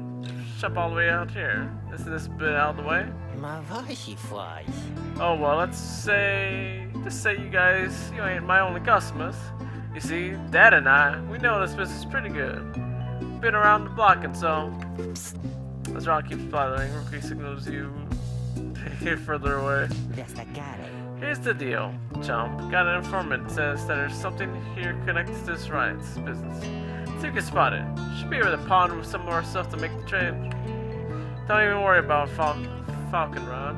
shop all the way out here? Isn't this been out of the way? Oh well, let's say, just say you guys, you ain't my only customers. You see, Dad and I, we know this business pretty good. Been around the block and so. As Ron keeps bothering, Rookie signals you here further away. Here's the deal, chump. Got an informant says that there's something here connected to this Rites business. So you can spot it. Should be over the pond with some more stuff to make the trade. Don't even worry about Falcon Rod.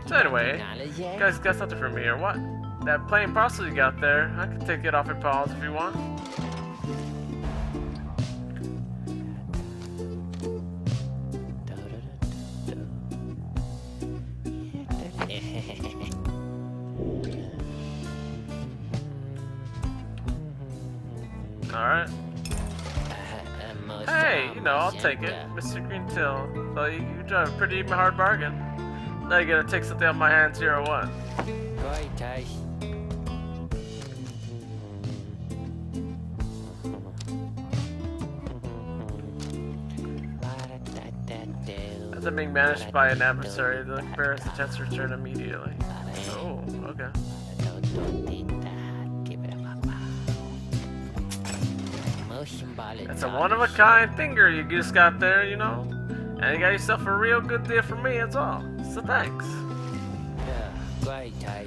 So anyway, you guys got something for me or what? That plain parcel you got there, I can take it off your paws if you want. Alright. Hey, you know, I'll take it, Mr. Greentail. Though you drive a pretty hard bargain. Now you gotta take something off my hands here or what? After being managed by an adversary, the bear has the chance to return immediately. Oh, okay. That's a one-of-a-kind finger you just got there, you know? And you got yourself a real good deal for me, that's all. So thanks.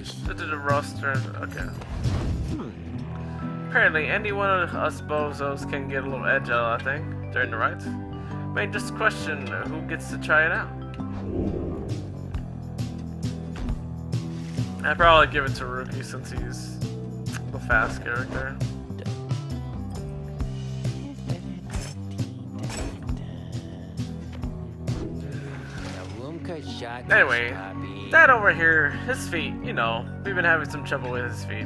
So to the roster, okay. Apparently, any one of us bozos can get a little edge out, I think, during the rites. I mean, just a question, who gets to try it out? I'd probably give it to Rookie since he's the fast character. Anyway, that over here, his feet, you know, we've been having some trouble with his feet.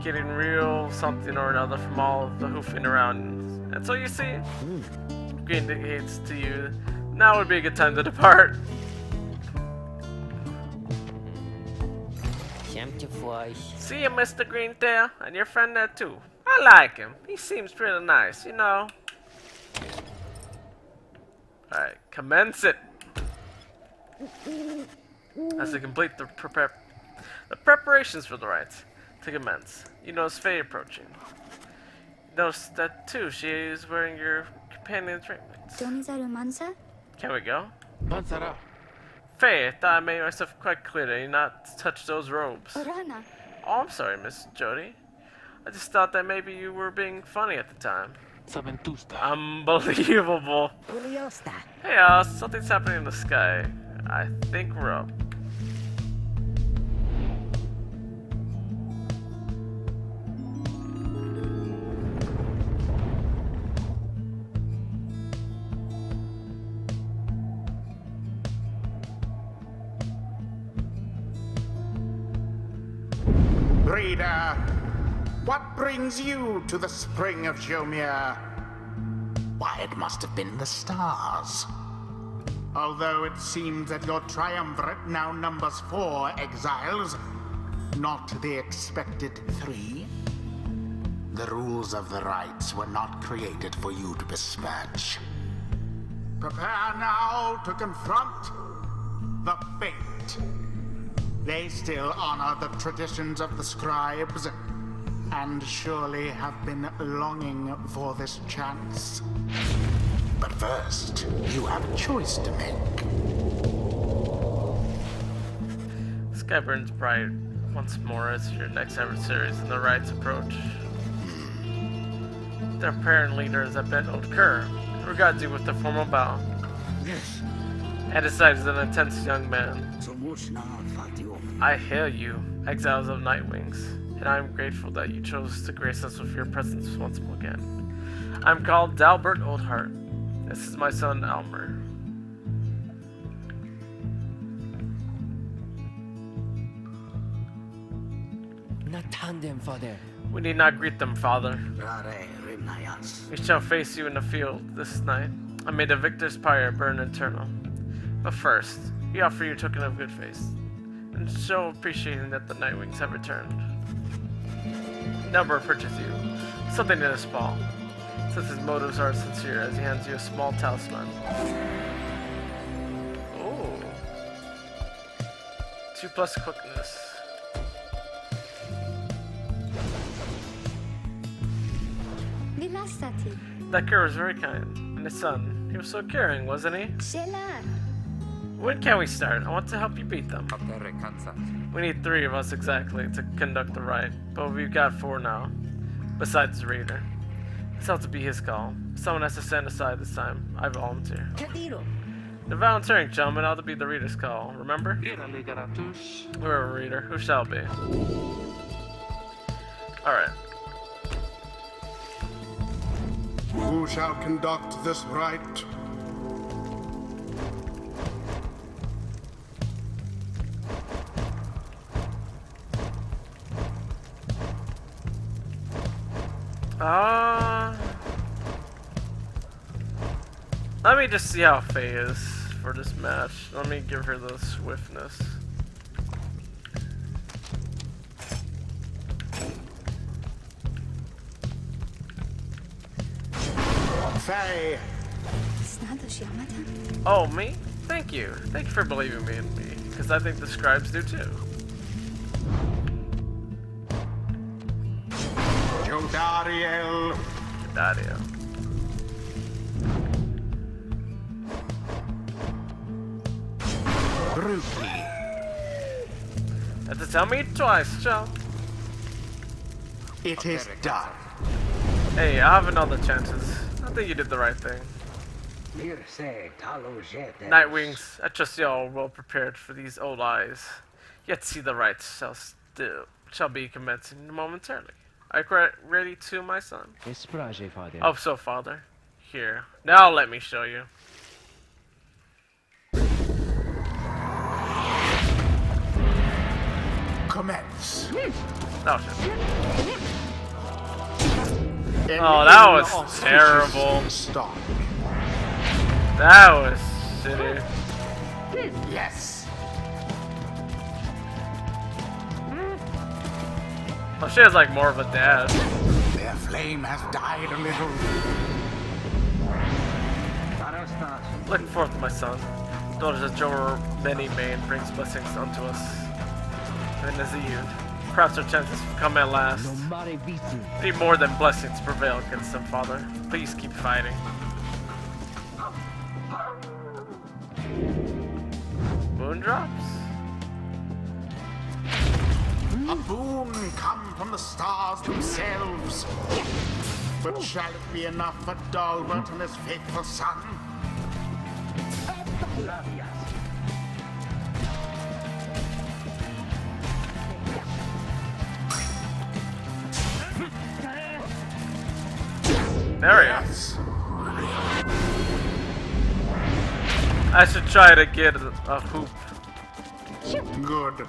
Getting real something or another from all of the hoofing around. And so you see, indicates to you, now would be a good time to depart. See you, Mr. Greentail, and your friend there too. I like him. He seems pretty nice, you know. Alright, commence it. As to complete the preparations for the rites to commence. You notice Faye approaching. Notice that too, she is wearing your companion's raiment. Can we go? Faye, I thought I made myself quite clear that you not touch those robes. Oh, I'm sorry, Miss Jody. I just thought that maybe you were being funny at the time. Unbelievable. Hey, something's happening in the sky. I think we're up. Reader, what brings you to the spring of Jomir? Why, it must have been the stars. Although it seems that your triumvirate now numbers 4 exiles, not the expected 3. The rules of the rites were not created for you to besmirch. Prepare now to confront the fate. They still honor the traditions of the scribes, and surely have been longing for this chance. But first, you have a choice to make. Sky burns bright once more as your next adversaries and the rites approach. Their apparent leader is a bent old cur, who regards you with a formal bow. Yes. And his sight is an intense young man. I hail you, exiles of Nightwings. and I'm grateful that you chose to grace us with your presence once again. I'm called Dalbert Oldheart. This is my son, Almer. Natandem, Father. We need not greet them, Father. Rare Rimnayas. We shall face you in the field this night, and may the victor's pyre burn eternal. But first, we offer you a token of good faith, and show appreciating that the Nightwings have returned. Delbert purchases you something in his paw, since his motives are sincere as he hands you a small talisman. Ooh. 2+ quickness. Vilastati. That girl was very kind, and his son, he was so caring, wasn't he? Shelar. When can we start? I want to help you beat them. Aptere cansat. We need 3 of us exactly to conduct the rite, but we've got 4 now, besides the reader. This ought to be his call. Someone has to stand aside this time. I volunteer. Katiro. The volunteering gentleman ought to be the reader's call, remember? Ira ligaratus. We're a reader. Who shall be? Alright. Who shall conduct this rite? Let me just see how Faye is for this match. Let me give her the swiftness. Faye. Snados Yamata. Oh, me? Thank you. Thank you for believing me in me, because I think the scribes do too. Jodariel. Dario. Ruki. Have to tell me twice, Joe. It is done. Hey, I have another chances. I think you did the right thing. Mirse talo jete. Nightwings, I trust you all well prepared for these old eyes. Yet see the rites shall be commencing momentarily. Are you ready to, my son? Esprage, Father. Oh, so, Father. Here. Now let me show you. Commence. Oh, shit. Oh, that was terrible. Stop. That was shitty. Yes. Oh, she has like more of a dad. Their flame has died a little. Looking forth, my son. Daughters of Jor many Main brings blessings unto us. Even as a youth. Perhaps our chances come at last. No mare vitu. Need more than blessings to prevail against them, Father. Please keep fighting. Moondrops? A boon come from the stars themselves. But shall it be enough for Dalbert and his faithful son? There we go. I should try to get a hoop. Good.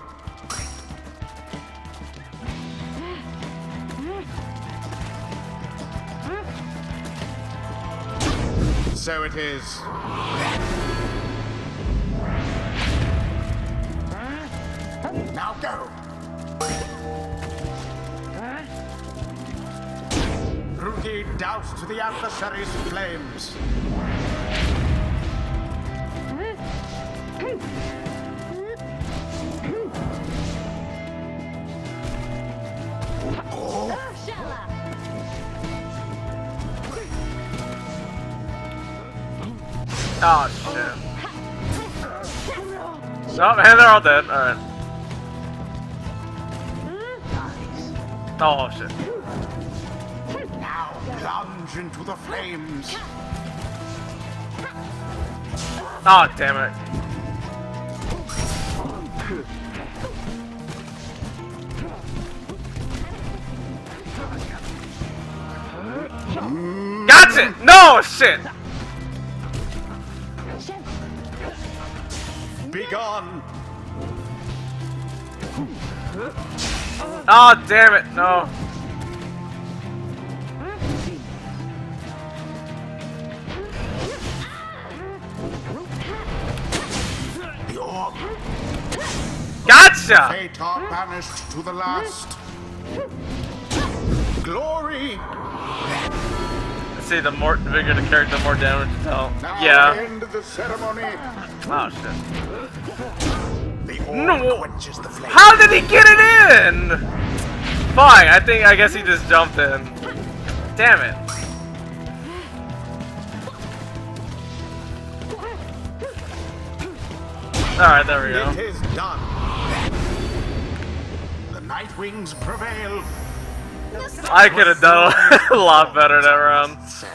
So it is. Now go. Ruki doused to the adversary's flames. Oh shit. Oh man, they're all dead. Alright. Oh shit. Now plunge into the flames. Oh damn it. Watch it! No! Shit! Be gone! Oh, damn it! No. The orb. Gotcha! Fate are banished to the last. Glory! See, the bigger the character, the more damage it dealt. Now Yeah. end the ceremony. Oh shit. The orb No. quenches the flame. How did he get it in? Fine, I guess he just jumped in. Damn it. Alright, there we go. It is done. The Nightwings prevail. I could have done a lot better that round. Say.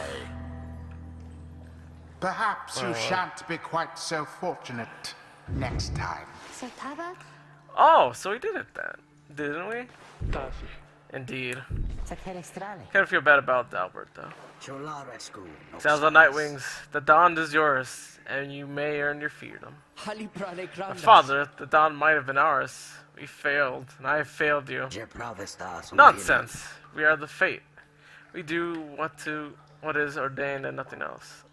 Perhaps you shan't be quite so fortunate next time. Sertava? Oh, so we did it then, didn't we? Taci. Indeed. Terrestrale. Kind of feel bad about Albert though. Cholarescu. Sounds like Nightwings. The Dawn is yours, and you may earn your freedom. Haliprale grandas. Father, the Dawn might have been ours. We failed, and I have failed you. Je pravestas. Nonsense. We are the fate. We do what is ordained and nothing else.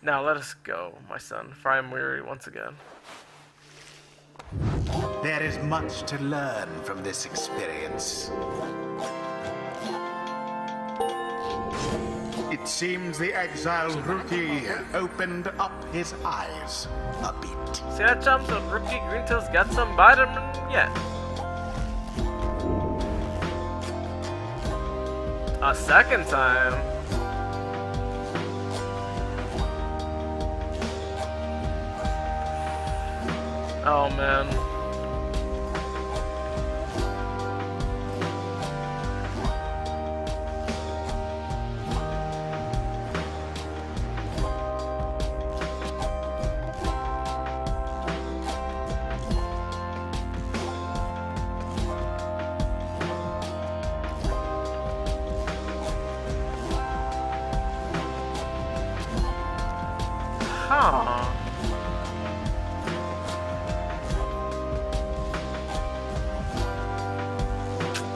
Now let us go, my son, for I am weary once again. There is much to learn from this experience. It seems the exiled rookie opened up his eyes a bit. See that jump? The rookie Greentail's got some vitamin yet. A second time. Oh man. Huh.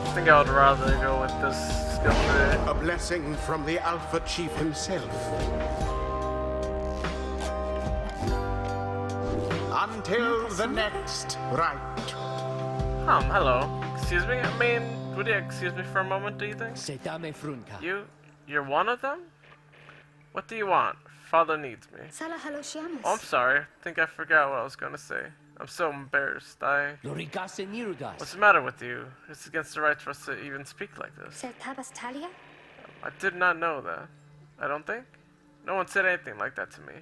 I think I would rather go with this skill tree. A blessing from the Alpha Chief himself. Until the next rite. Hello. Excuse me? I mean, would you excuse me for a moment, do you think? Setame frunca. You're one of them? What do you want? Father needs me. Sala haloshiamus. Oh, I'm sorry. I think I forgot what I was gonna say. I'm so embarrassed. Loricase nirudas. What's the matter with you? It's against the right for us to even speak like this. Sertavas talia? I did not know that. I don't think. No one said anything like that to me.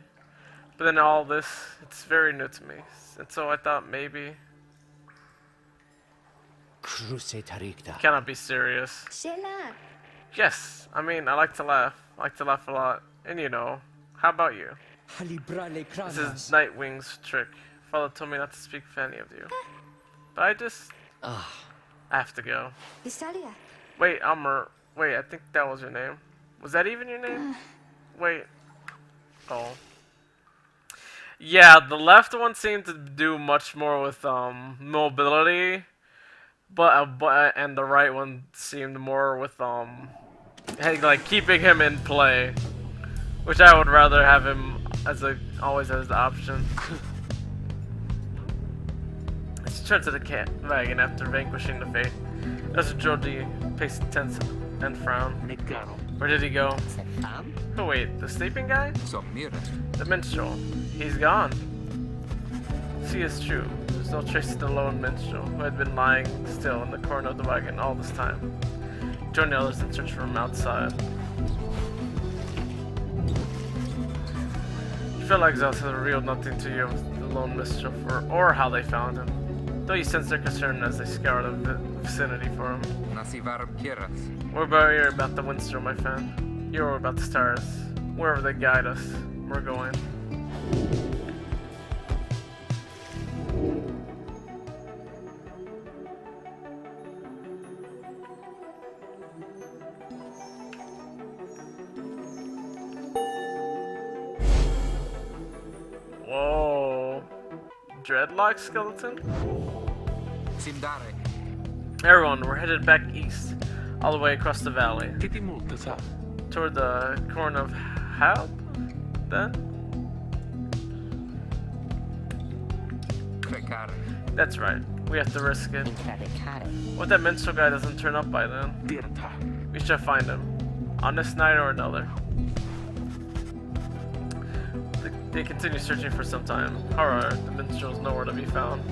But then all this, it's very new to me. And so I thought maybe... Cruce taricta. Cannot be serious. Shela. Yes, I mean, I like to laugh. I like to laugh a lot. And you know, how about you? Halibrale This cranas. is Nightwing's trick. Father told me not to speak for any of you. But I have to go. Vistalia. Wait, wait, I think that was your name. Was that even your name? Wait. Oh. Yeah, the left one seemed to do much more with mobility, and the right one seemed more with like keeping him in play, which I would rather have him always as the option. Let's turn to the cat wagon after vanquishing the fate. As Georgie paced tense and frowned. Negaro. Where did he go? Septam? Oh wait, the sleeping guy? Somnire. The minstrel. He's gone. See, it's true. There's no trace of the lone minstrel who had been lying still in the corner of the wagon all this time. Join the others in search for him outside. You feel like Zeus had revealed nothing to you of the lone minstrel or how they found him, though you sense their concern as they scour the vicinity for him. Nasivarum kieras. We're worried about the minstrel, my friend. You're about the stars. Wherever they guide us, we're going. dreadlock skeleton? Simdare. Everyone, we're headed back east, all the way across the valley, Titi multasa. toward the corn of Halb, then? Precare. That's right, we have to risk it. Incradicare. What that minstrel guy doesn't turn up by then? Dirta. We should find him. On this night or another. They continue searching for some time. However, the minstrel is nowhere to be found.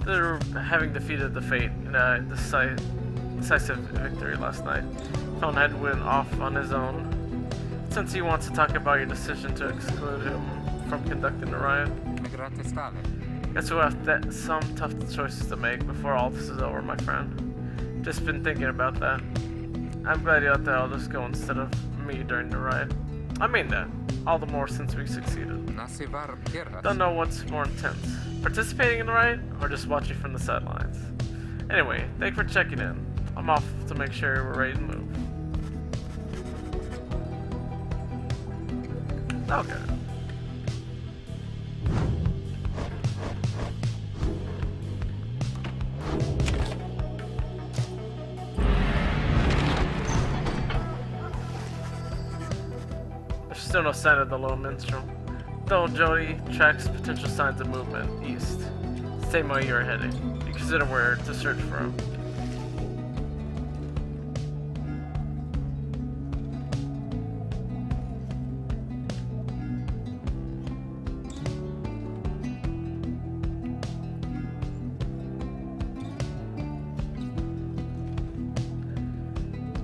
They're having defeated the fate in a decisive victory last night. Found Edwin off on his own. Since he wants to talk about your decision to exclude him from conducting the riot, Migrate stale. guess we'll have some tough choices to make before all this is over, my friend. Just been thinking about that. I'm glad you let the elders go instead of me during the riot. I mean that. All the more since we succeeded. Nasivar Piras. Don't know what's more intense. Participating in the riot or just watching from the sidelines. Anyway, thanks for checking in. I'm off to make sure we're ready to move. Okay. There's still no sign of the lone minstrel. Though Jody tracks potential signs of movement east. Same way you're heading. You consider where to search for him.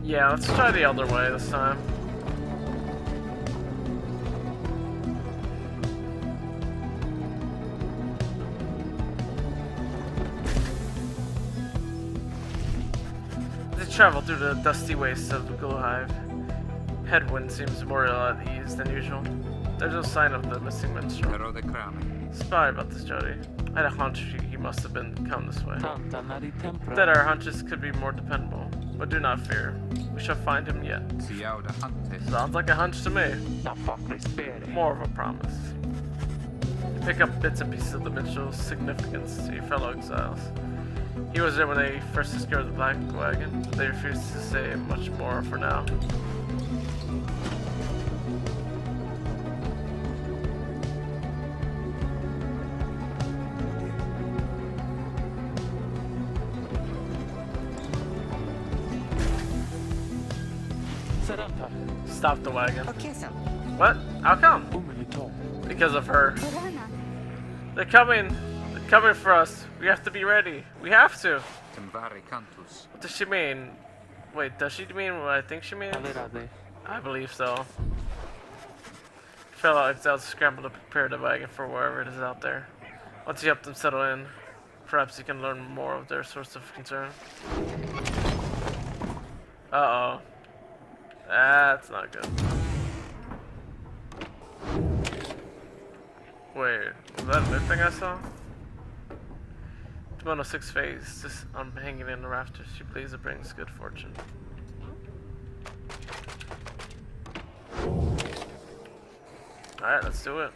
Yeah, let's try the other way this time. They travel through the dusty wastes of the Glowhive. Headwind seems more at ease than usual. There's no sign of the missing minstrel. Pero de crame. Sorry about this, Jody. I had a hunch he must have come this way. Tanta nari tempra. That our hunches could be more dependable. But do not fear. We shall find him yet. Siauda Huntes. Sounds like a hunch to me. Da facre spere. More of a promise. Pick up bits and pieces of the minstrel's significance to your fellow exiles. He was there when they first discovered the Black Wagon. They refused to say much more for now. Saranta. Stop the wagon. Okay, so. What? How come? Umilito. Because of her. Corona. They're coming. They're coming for us. We have to be ready. We have to. Temvari Cantus. What does she mean? Wait, does she mean what I think she means? Averade. I believe so. Fellow exiles scramble to prepare the wagon for wherever it is out there. Once you help them settle in, perhaps you can learn more of their source of concern. Uh-oh. That's not good. Wait, was that a new thing I saw? 106 phase, just I'm hanging in the rafters. She believes it brings good fortune. Alright, let's do it.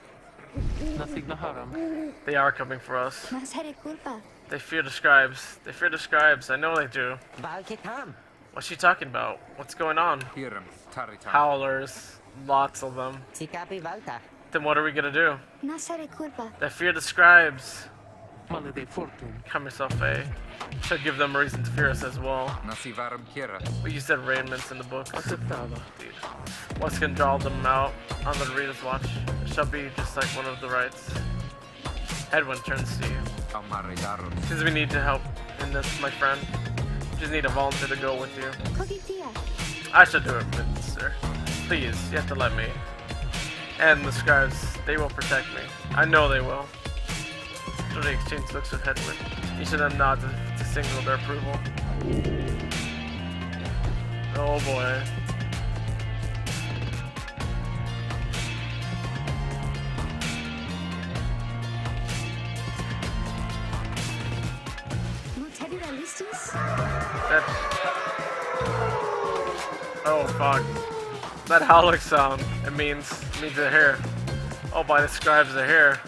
Nasigna haram. They are coming for us. Nasere culpa. They fear the scribes. They fear the scribes. I know they do. Valketam. What's she talking about? What's going on? Hirem. Tarita. Howlers. Lots of them. Sikapi Valta. Then what are we gonna do? Nasere culpa. They fear the scribes. Male de fortune. Come yourself, eh? Should give them a reason to fear us as well. Nasivarum Kieras. But you said raiments in the books. Acceptava. Indeed. What's gonna draw them out on the reader's watch? It shall be just like one of the rites. Edwin turns to you. Amaridarum. Since we need to help in this, my friend, you just need a volunteer to go with you. Cogitia. I should do it, mister. Please, you have to let me. And the scribes, they will protect me. I know they will. Jody exchange looks with Hedwig. Each of them nods to signal their approval. Oh boy. Multeri realistis. That's... Oh fuck. That howling sound, it means they're here. Oh, by the scribes are here.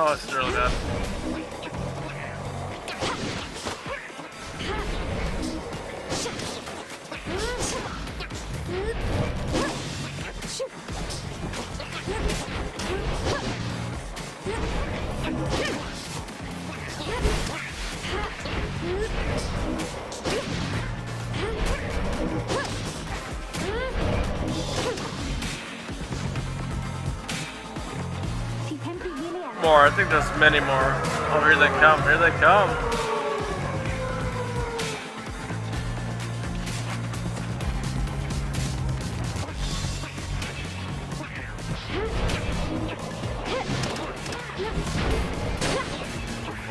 Oh, this is really bad. More, I think there's many more. Oh, here they come, here they come.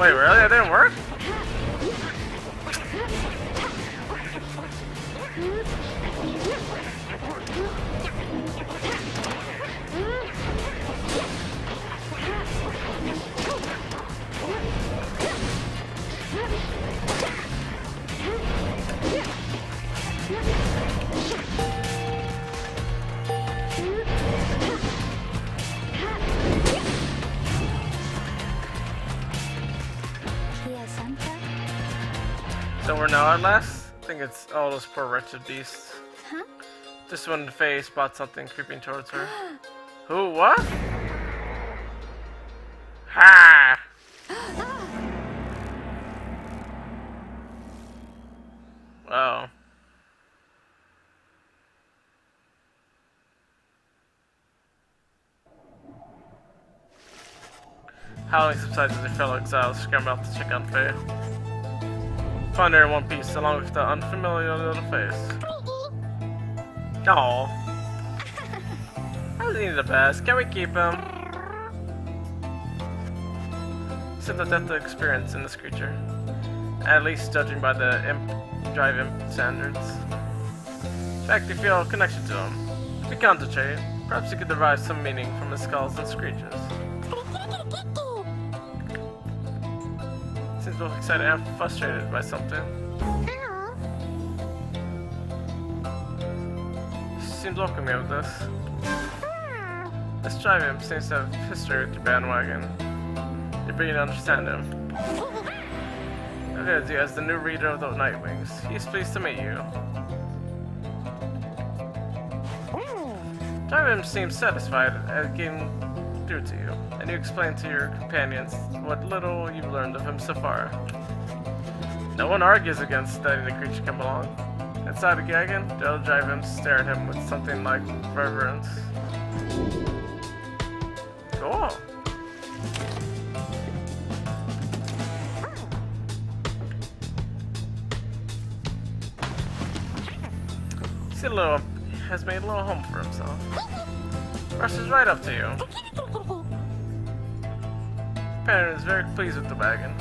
Wait, really? That didn't work? So we're now at last? I think it's all those poor wretched beasts. Huh? Just when Faye spots something creeping towards her. Who? What? Ha! Oh. Howling subsides as their fellow exiles scramble out to check on Faye. Find her in one piece, along with the unfamiliar little face. Aww. Isn't he the best? Can we keep him? It's a depth of experience in this creature. At least judging by the drive imp standards. In fact, you feel a connection to him. If you concentrate, perhaps you could derive some meaning from his skulls and screeches. Seems both excited and frustrated by something. Seems welcoming of this. This drive imp seems to have history with your bandwagon. You're beginning to understand him. It is you as the new reader of the Nightwings. He's pleased to meet you. Drive imp seems satisfied at getting through to you, and you explain to your companions what little you've learned of him so far. No one argues against letting the creature come along. Inside the Gagan, the other drive imps stare at him with something like reverence. Cool. Silo has made a little home for himself. Rushes right up to you. Parent is very pleased with the wagon.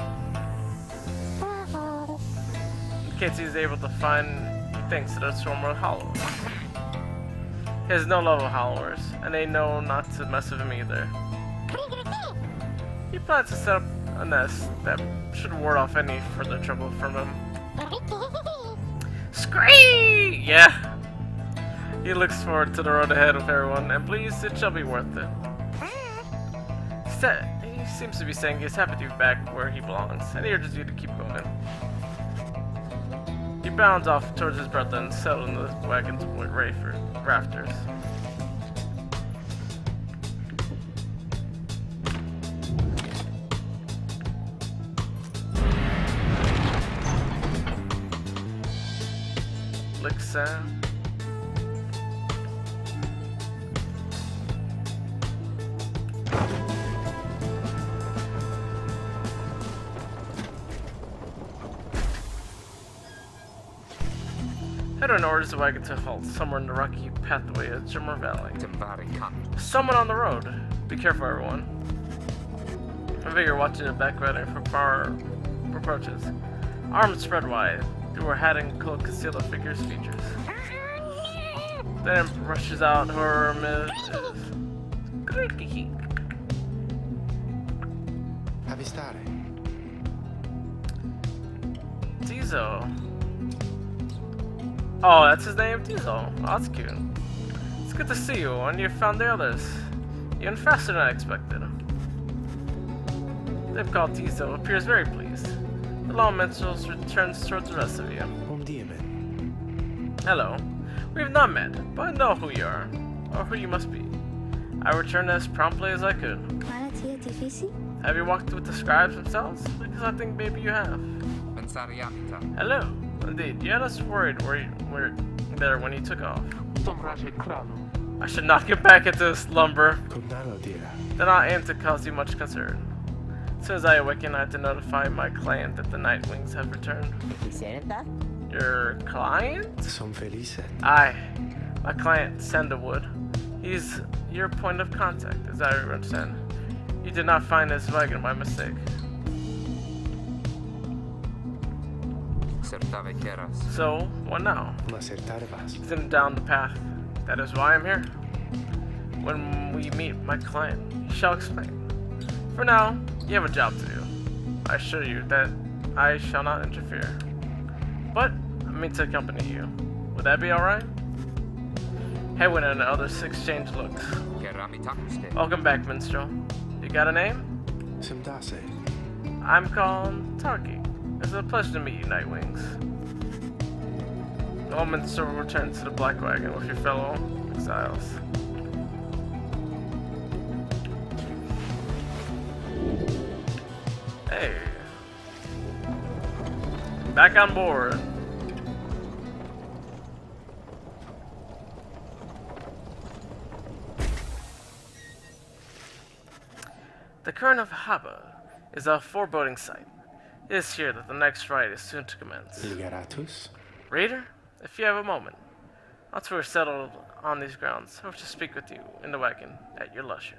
Indicates he's able to find things that are swarm with hollowers. He has no love of hollowers, and they know not to mess with him either. He plans to set up a nest that should ward off any further trouble from him. Scream! Yeah. He looks forward to the road ahead with everyone, and please, it shall be worth it. He seems to be saying he's happy to be back where he belongs, and he urges you to keep going. He bounds off towards his brother and settled in the wagon's rafters. Lixan. Hedwin orders the wagon to halt somewhere in the rocky pathway of Jimmer Valley. Temvari cantus. Someone on the road. Be careful, everyone. I figure watching the back riding from far approaches. Arms spread wide. Through her hat and cloak conceal the figure's features. Then rushes out her mid is. Avistare. Tizo. Oh, that's his name? Tizo. Oh, that's cute. It's good to see you, and you found the others. Even faster than I expected. They've called Tizo appears very pleased. The law minstrels returns towards the rest of you. Hello. We have not met, but I know who you are, or who you must be. I returned as promptly as I could. Have you walked with the scribes themselves? Because I think maybe you have. Pensariamita. Hello. Indeed, you had us worried were there when you took off. I should not get back into slumber. Did not aim to cause you much concern. As soon as I awaken, I have to notify my client that the Nightwings have returned. Your client? Aye, my client, Sandalwood. He's your point of contact, as I understand. You did not find his wagon by mistake. Certave keras. So, what now? Then down the path. That is why I'm here. When we meet my client, he shall explain. For now, you have a job to do. I assure you that I shall not interfere. But I mean to accompany you. Would that be alright? Hedwin and the others exchange looks. Keramitakuste. Welcome back, minstrel. You got a name? I'm called Tarki. It's a pleasure to meet you, Nightwings. The old minstrel returns to the Black Wagon with your fellow exiles. Hey. Back on board. The current of Haba is a foreboding sight. It is here that the next rite is soon to commence. Reader, if you have a moment, once we're settled on these grounds, I wish to speak with you in the wagon at your leisure.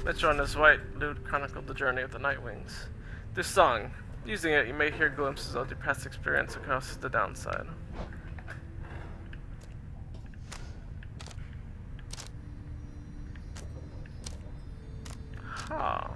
Mitchell and his white lute chronicled the journey of the Nightwings. This song, using it, you may hear glimpses of your past experience across the downside. Huh.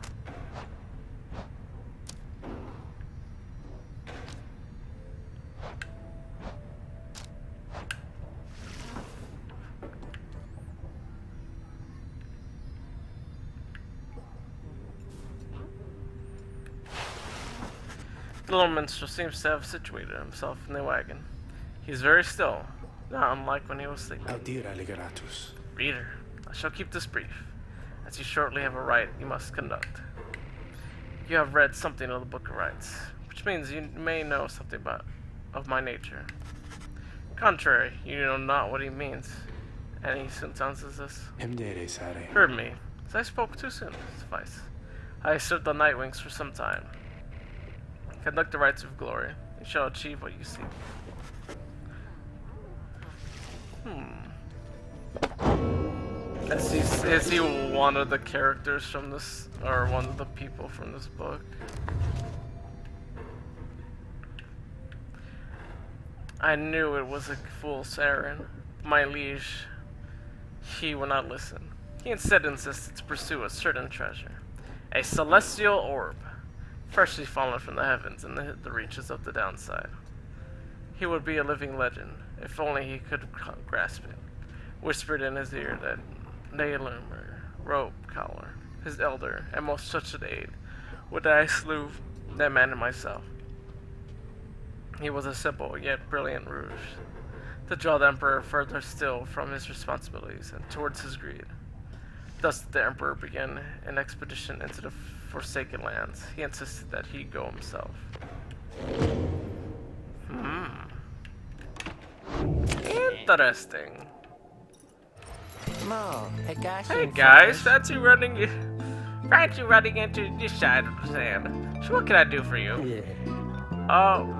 The little minstrel seems to have situated himself in the wagon. He is very still, not unlike when he was sleeping. Reader, I shall keep this brief, as you shortly have a rite you must conduct. You have read something of the Book of Rites, which means you may know something of my nature. Contrary, you know not what he means, and he soon answers this. Heard me, as I spoke too soon, suffice. I served the Nightwings for some time. Conduct the rites of glory. You shall achieve what you seek. Is he one of the characters from this, or one of the people from this book? I knew it was a fool's errand. My liege, he would not listen. He instead insisted to pursue a certain treasure. A celestial orb, freshly fallen from the heavens in the reaches of the downside. He would be a living legend, if only he could grasp it. Whispered in his ear that Nailumer, Rope Collar, his elder and most trusted aide, would I slew that man and myself. He was a simple yet brilliant ruse, to draw the Emperor further still from his responsibilities and towards his greed. Thus did the Emperor began an expedition into the Forsaken Lands. He insisted that he go himself. Interesting. Mo, Hey guys, fancy running into this side of the sand. So what can I do for you? Yeah.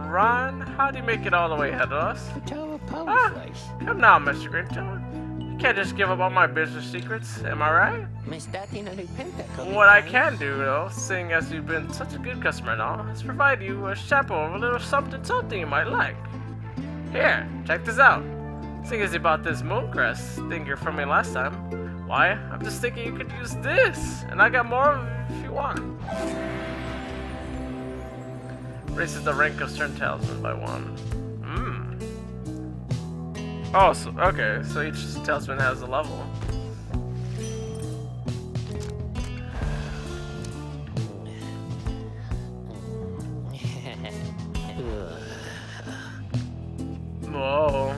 Ron, how do you make it all the way ahead of us? Tower power Ah, slice. come now, Mr. Grintown. You can't just give up all my business secrets, am I right? Miss Datina Lupenta. What I can do, though, seeing as you've been such a good customer and all, is provide you a sample of a little something you might like. Here, check this out. Seeing as you bought this Mooncrest thing from me last time, why, I'm just thinking you could use this, and I got more of it if you want. Raises the rank of certain talisman by 1. Oh, so, okay, so each talisman has a level. Whoa.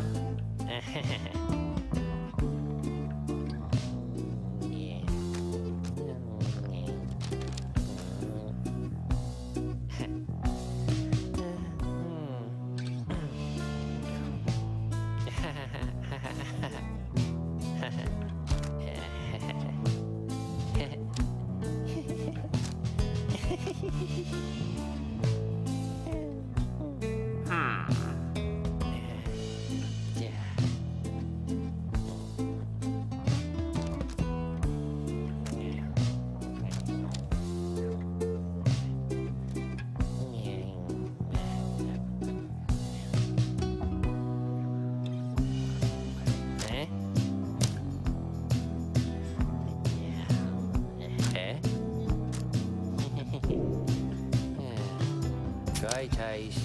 Right eyes.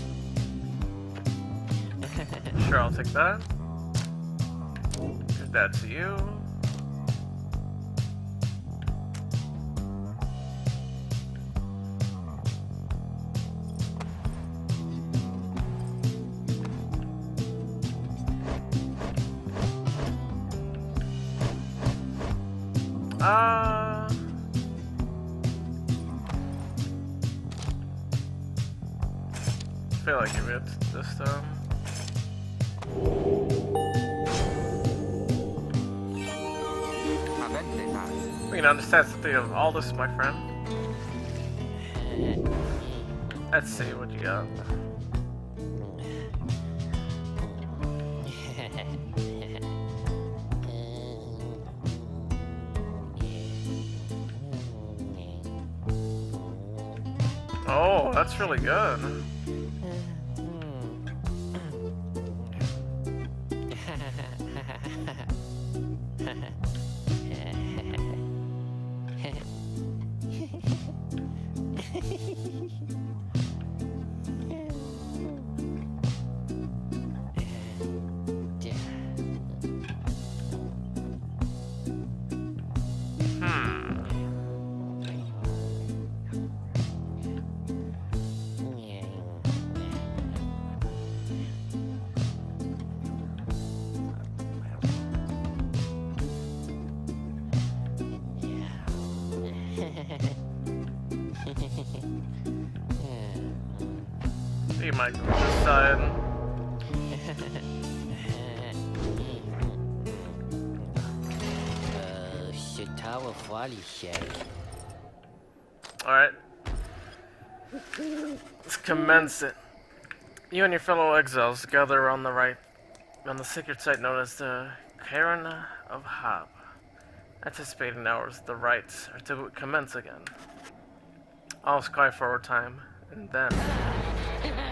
Sure, I'll take that. Give that to you. I feel like give it this time. We can understand something of all this, my friend. Let's see what you got. Oh, that's really good. You might go this side. Alright. Let's commence it. You and your fellow exiles gather on the sacred site known as the Cairn of Hab. Anticipating hours, the rites are to commence again. All is quiet for a time, and then,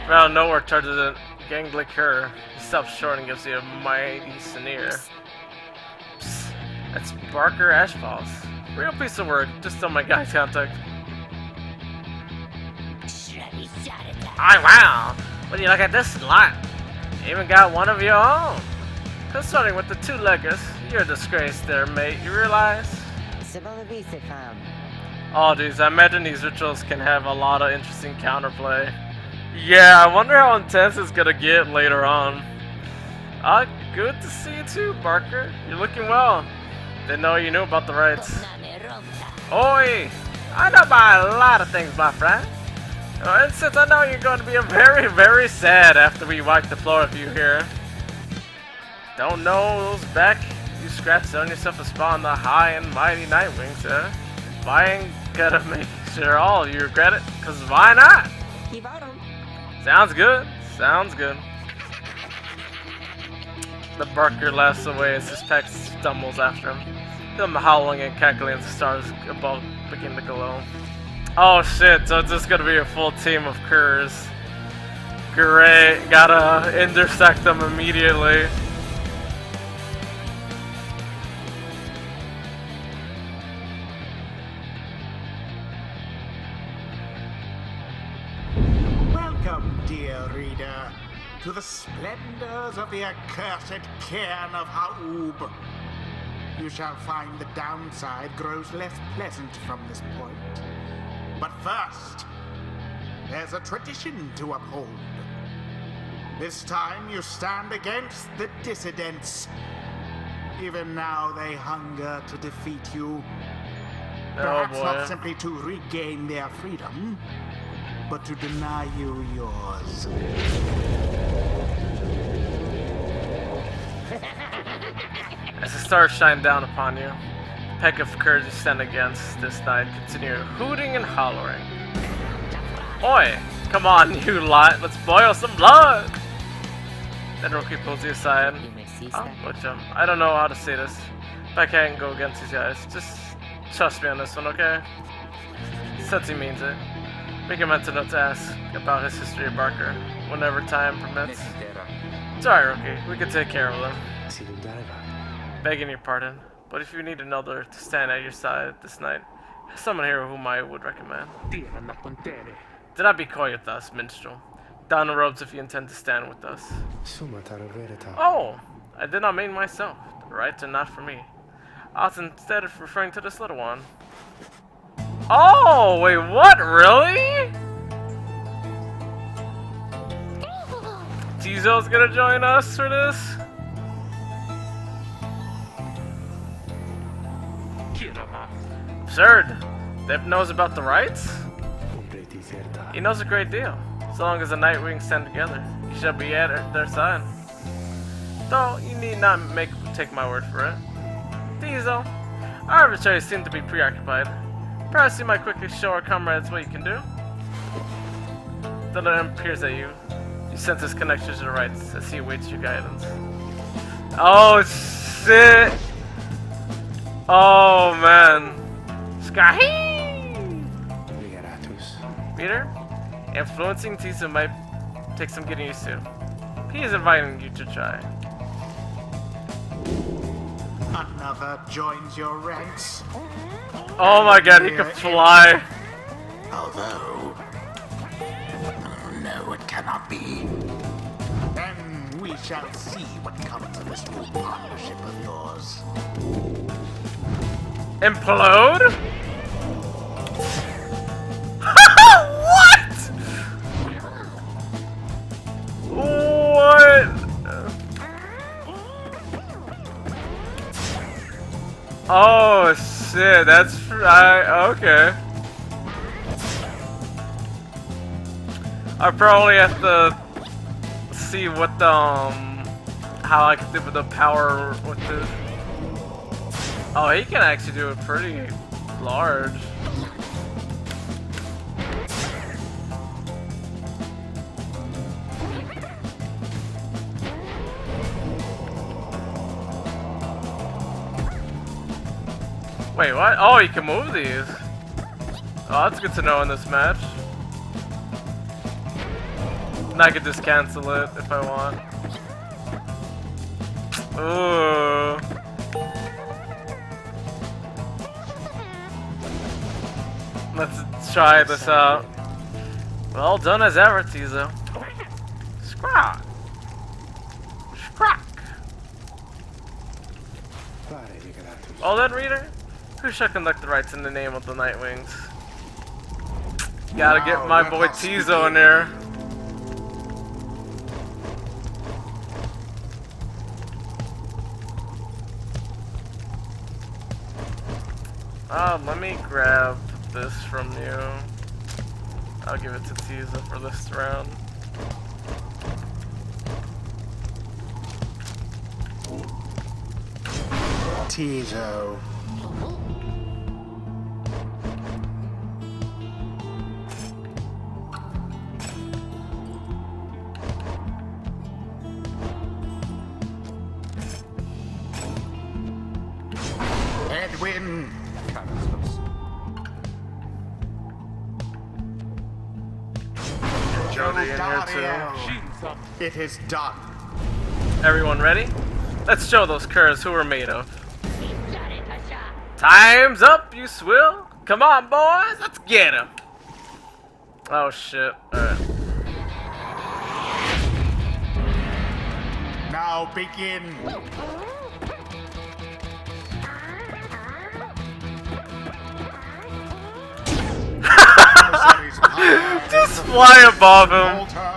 out of nowhere charges a gangly cur. He stops short and gives you a mighty sneer. Psst, that's Barker Ashfalls. Real piece of work, just on my guy's contact. Oh wow! When you look at this lot, you even got one of your own. Concerning with the two-leggers, you're a disgrace there, mate, you realize? Oh, dudes, I imagine these rituals can have a lot of interesting counterplay. Yeah, I wonder how intense it's gonna get later on. Good to see you too, Barker. You're looking well. Didn't know you knew about the rites. Oi! I know about a lot of things, my friend. And since I know you're going to be very, very sad after we wipe the floor with you here. Don't know those back You scratched on yourself a spot on the high and mighty Nightwing, sir. I ain't gonna make sure all of you regret it, cause why not? Sounds good. Sounds good. The barker laughs away as his pack stumbles after him. Him howling and cackling as the stars above begin to glow. Oh shit, so it's just gonna be a full team of curs. Great, gotta intersect them immediately. Welcome, dear reader, to the splendors of the accursed cairn of Ha'ub. You shall find the downside grows less pleasant from this point. But first, there's a tradition to uphold. This time you stand against the dissidents. Even now they hunger to defeat you. Perhaps not simply to regain their freedom, but to deny you yours. As the stars shine down upon you, the pack of curs you stand against this night continue hooting and hollering. Oi! Come on, you lot! Let's boil some blood! Then Roki pulls you aside. I don't know how to say this, but I can't go against these guys. Just trust me on this one, okay? Since he means it. Make a mental note to ask about his history of Barker, whenever time permits. It's alright, Roki. We can take care of them. Begging your pardon, but if you need another to stand at your side this night, there's someone here whom I would recommend. Do not be coy with us, minstrel. Down the ropes if you intend to stand with us. Oh, I did not mean myself. The rites are not for me. I was instead of referring to this little one. Oh, wait, what? Really? Tizo's gonna join us for this? Absurd. Dev knows about the rites? He knows a great deal. So long as the Nightwing stand together, you shall be at their side. Though, you need not take my word for it. Tizo, our adversaries seem to be preoccupied. Perhaps you might quickly show our comrades what you can do. The lamp peers at you. You sense his connection to the rites as he awaits your guidance. Oh, shit! Oh, man. Sky! Peter, influencing Tizo might take some getting used to. He is inviting you to try. Another joins your ranks. Oh my god, he can fly. Although, no, it cannot be. Then we shall see what comes of this new partnership of yours. Implode? What? Oh shit, that's okay. I probably have to see what the how I can do with the power with this. Oh, he can actually do it pretty large. Wait, what? Oh, you can move these. Oh, that's good to know in this match. And I could just cancel it if I want. Ooh. Let's try this out. Well done as ever, Tizo. Scrack. Scrack. Well then, reader. Who shall conduct the rites in the name of the Nightwings? Gotta get my boy Tizo in there. Let me grab this from you. I'll give it to Tizo for this round. Tizo. Edwin. Carlos. Jody in here too. Dariel. It is done. Everyone ready? Let's show those curs who we're made of. Time's up, you swill. Come on, boys. Let's get him. Oh, shit. Alright. Now begin. Just fly above him. Altar.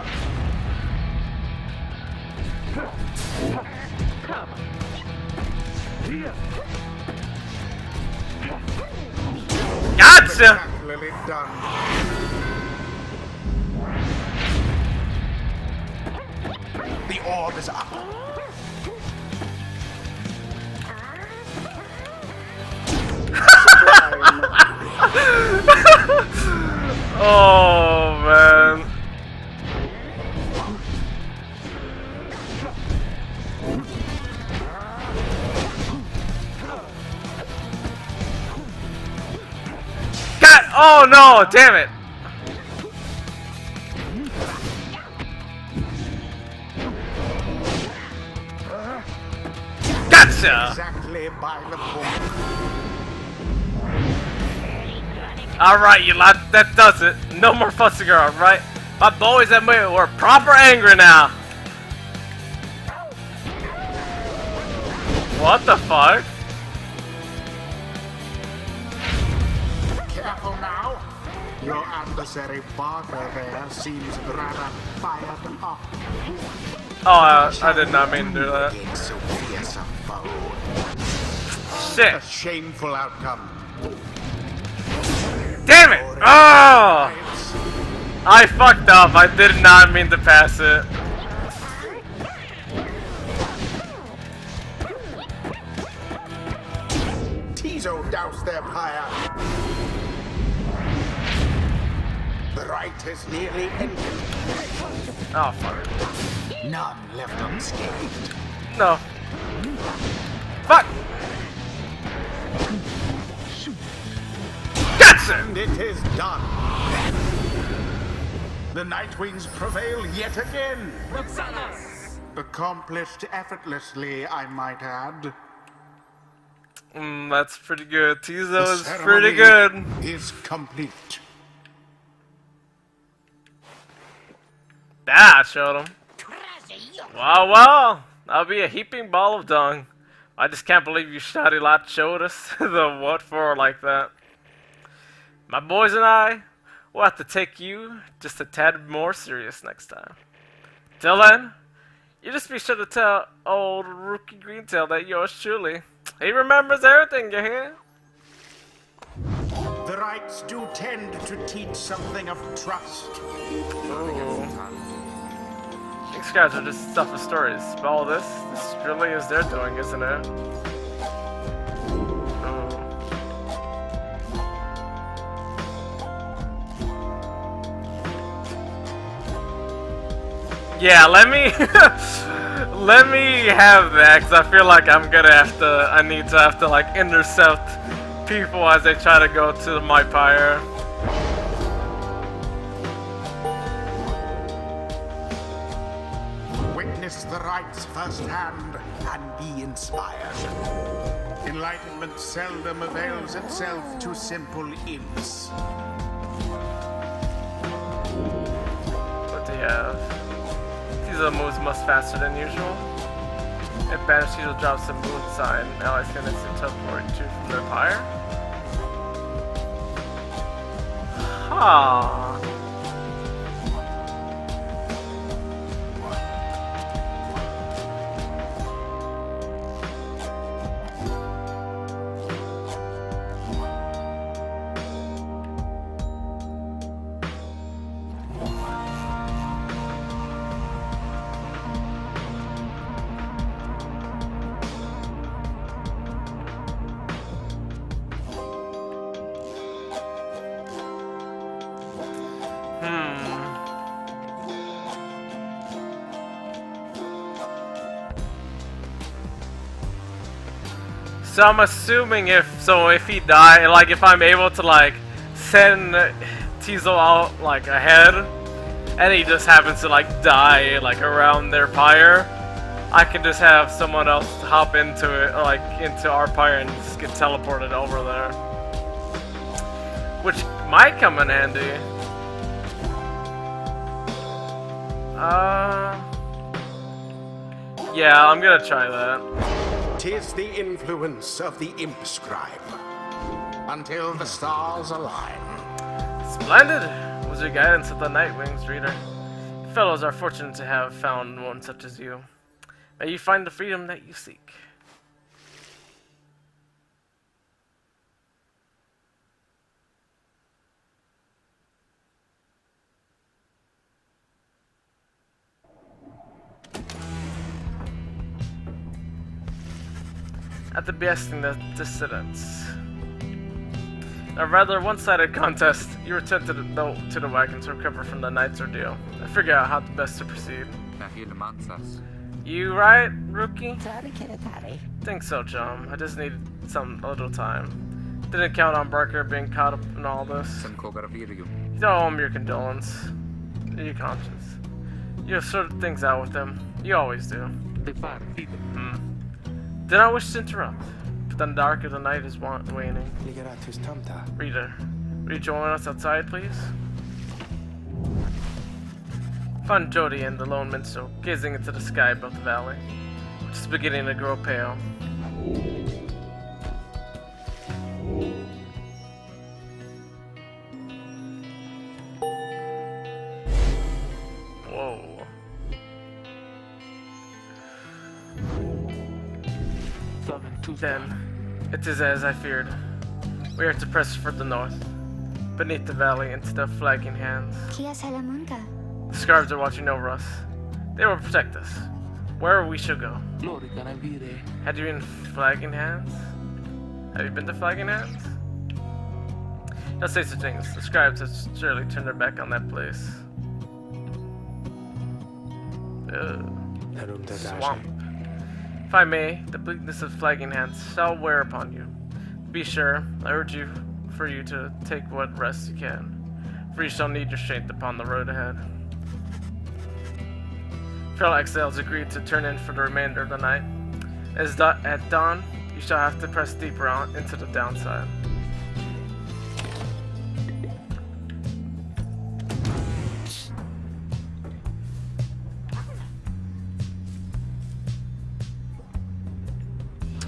Gotcha! Spectacularly done. The orb is up. Oh, man. God! Oh no! Damn it! Gotcha! Exactly by the book. Alright, you lot, that does it. No more fussing around, right? My boys and me, we're proper angry now. What the fuck? Careful now. Your adversary Barker there seems rather fired up. Oh, I did not mean to do that. Against so fierce a foe. A Shit. shameful outcome. Damn it! Oh! I fucked up. I did not mean to pass it. Tizo doused their pyre. The rite is nearly ended. Oh, fuck. None left unscathed. No. Fuck! Gotcha! And it is done. The Nightwings prevail yet again. Accomplished effortlessly, I might add. That's pretty good. Tizo The is pretty ceremony good. is complete. Ah, showed him. Wow, well, that'll be a heaping ball of dung. I just can't believe you shoddy lot showed us the what for like that. My boys and I will have to take you just a tad more serious next time. Till then, you just be sure to tell old Rookie Greentail that yours truly, he remembers everything, you hear? The rites do tend to teach something of trust. These guys are just stuff of stories. But all this really is their doing, isn't it? Yeah, let me let me have that, cause I feel like I'm gonna have to. I need to have to like intercept people as they try to go to my pyre. Witness the rites firsthand and be inspired. Enlightenment seldom avails itself to simple imps. What do you have? Tizo moves much faster than usual. If banished, Tizo drops a moon sign. Allies can instant teleport to from their pyre. Huh. So I'm assuming if he die, like if I'm able to like send Teasel out like ahead, and he just happens to like die like around their pyre, I can just have someone else hop into it, like into our pyre, and just get teleported over there, which might come in handy. Yeah, I'm gonna try that. 'Tis the influence of the imp scribe. Until the stars align. Splendid was your guidance at the Nightwings, reader. You fellows are fortunate to have found one such as you. May you find the freedom that you seek. At the behesting the dissidents. A rather one-sided contest. You return to the wagon to recover from the night's ordeal and figure out how best to proceed. You right, rookie? Think so, chum. I just needed a little time. Didn't count on Barker being caught up in all this. You don't owe him your condolence. Your conscience. You have sorted things out with him. You always do. Did not wish to interrupt, but the dark of the night is waning. Reader, will you join us outside, please? Found Jody and the lone minstrel gazing into the sky above the valley, which is beginning to grow pale. Whoa. Then, it is as I feared. We are to press for the north, beneath the valley into the flagging hands. The scarves are watching over us. They will protect us, wherever we shall go. Had you been flagging hands? Have you been to flagging hands? Don't say such things. The scribes have surely turned their back on that place. Swamp. If I may, the bleakness of flagging hands shall wear upon you. Be sure, I urge you for you to take what rest you can, for you shall need your strength upon the road ahead. Fellow exiles agreed to turn in for the remainder of the night. At dawn, you shall have to press deeper on into the downside.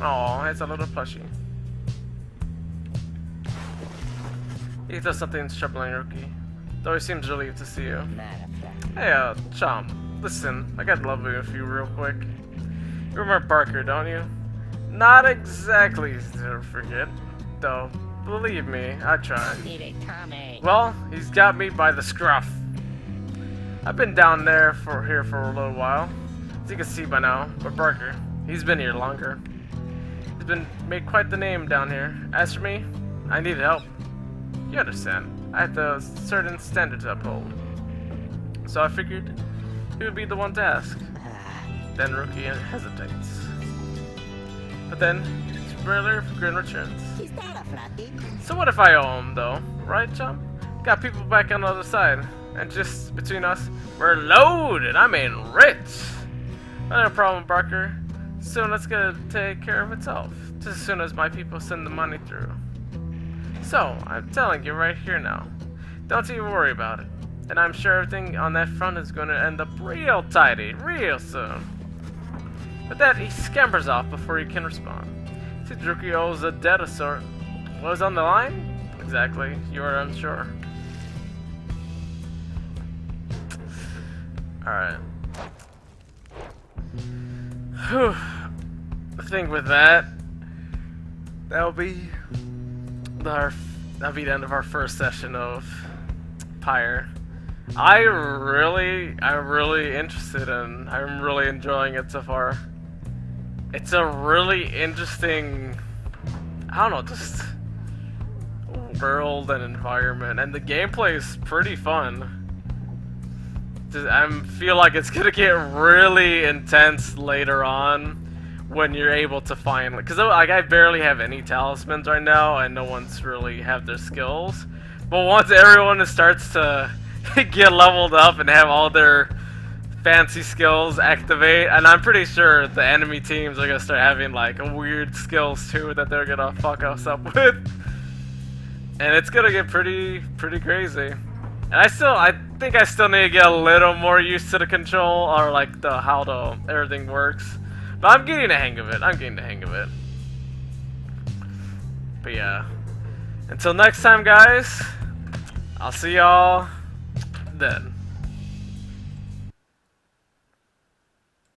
Oh, it's a little plushie. He does something troubling, rookie. Though he seems relieved to see you. Hey, chum. Listen, I got love with you real quick. You remember Barker, don't you? Not exactly easy to forget, though. Believe me, I tried. Well, he's got me by the scruff. I've been down there here for a little while, as you can see by now. But Barker, he's been here longer. He's been made quite the name down here. As for me, I needed help. You understand? I have a certain standard to uphold. So I figured he would be the one to ask. Then Rookie hesitates. But then, his brother Grin returns. So what if I owe him, though? Right, chum? Got people back on the other side. And just between us, we're loaded! I mean, rich! Not a problem, Barker. Soon that's gonna take care of itself. Just as soon as my people send the money through. So, I'm telling you right here now. Don't even worry about it. And I'm sure everything on that front is going to end up real tidy, real soon. With that, he scampers off before he can respond. See, Druki owes a debt of sort. What was on the line? Exactly, you are unsure. Alright. Whew. I think with that, that'll be the end of our first session of Pyre. I'm really interested in. I'm really enjoying it so far. It's a really interesting, I don't know, just world and environment, and the gameplay is pretty fun. I feel like it's gonna get really intense later on, when you're able to find, because like I barely have any talismans right now, and no one's really have their skills. But once everyone starts to get leveled up and have all their fancy skills activate, and I'm pretty sure the enemy teams are gonna start having like weird skills too that they're gonna fuck us up with, and it's gonna get pretty crazy. And I think I still need to get a little more used to the control, or like how everything works. But I'm getting the hang of it. But yeah, until next time, guys. I'll see y'all then.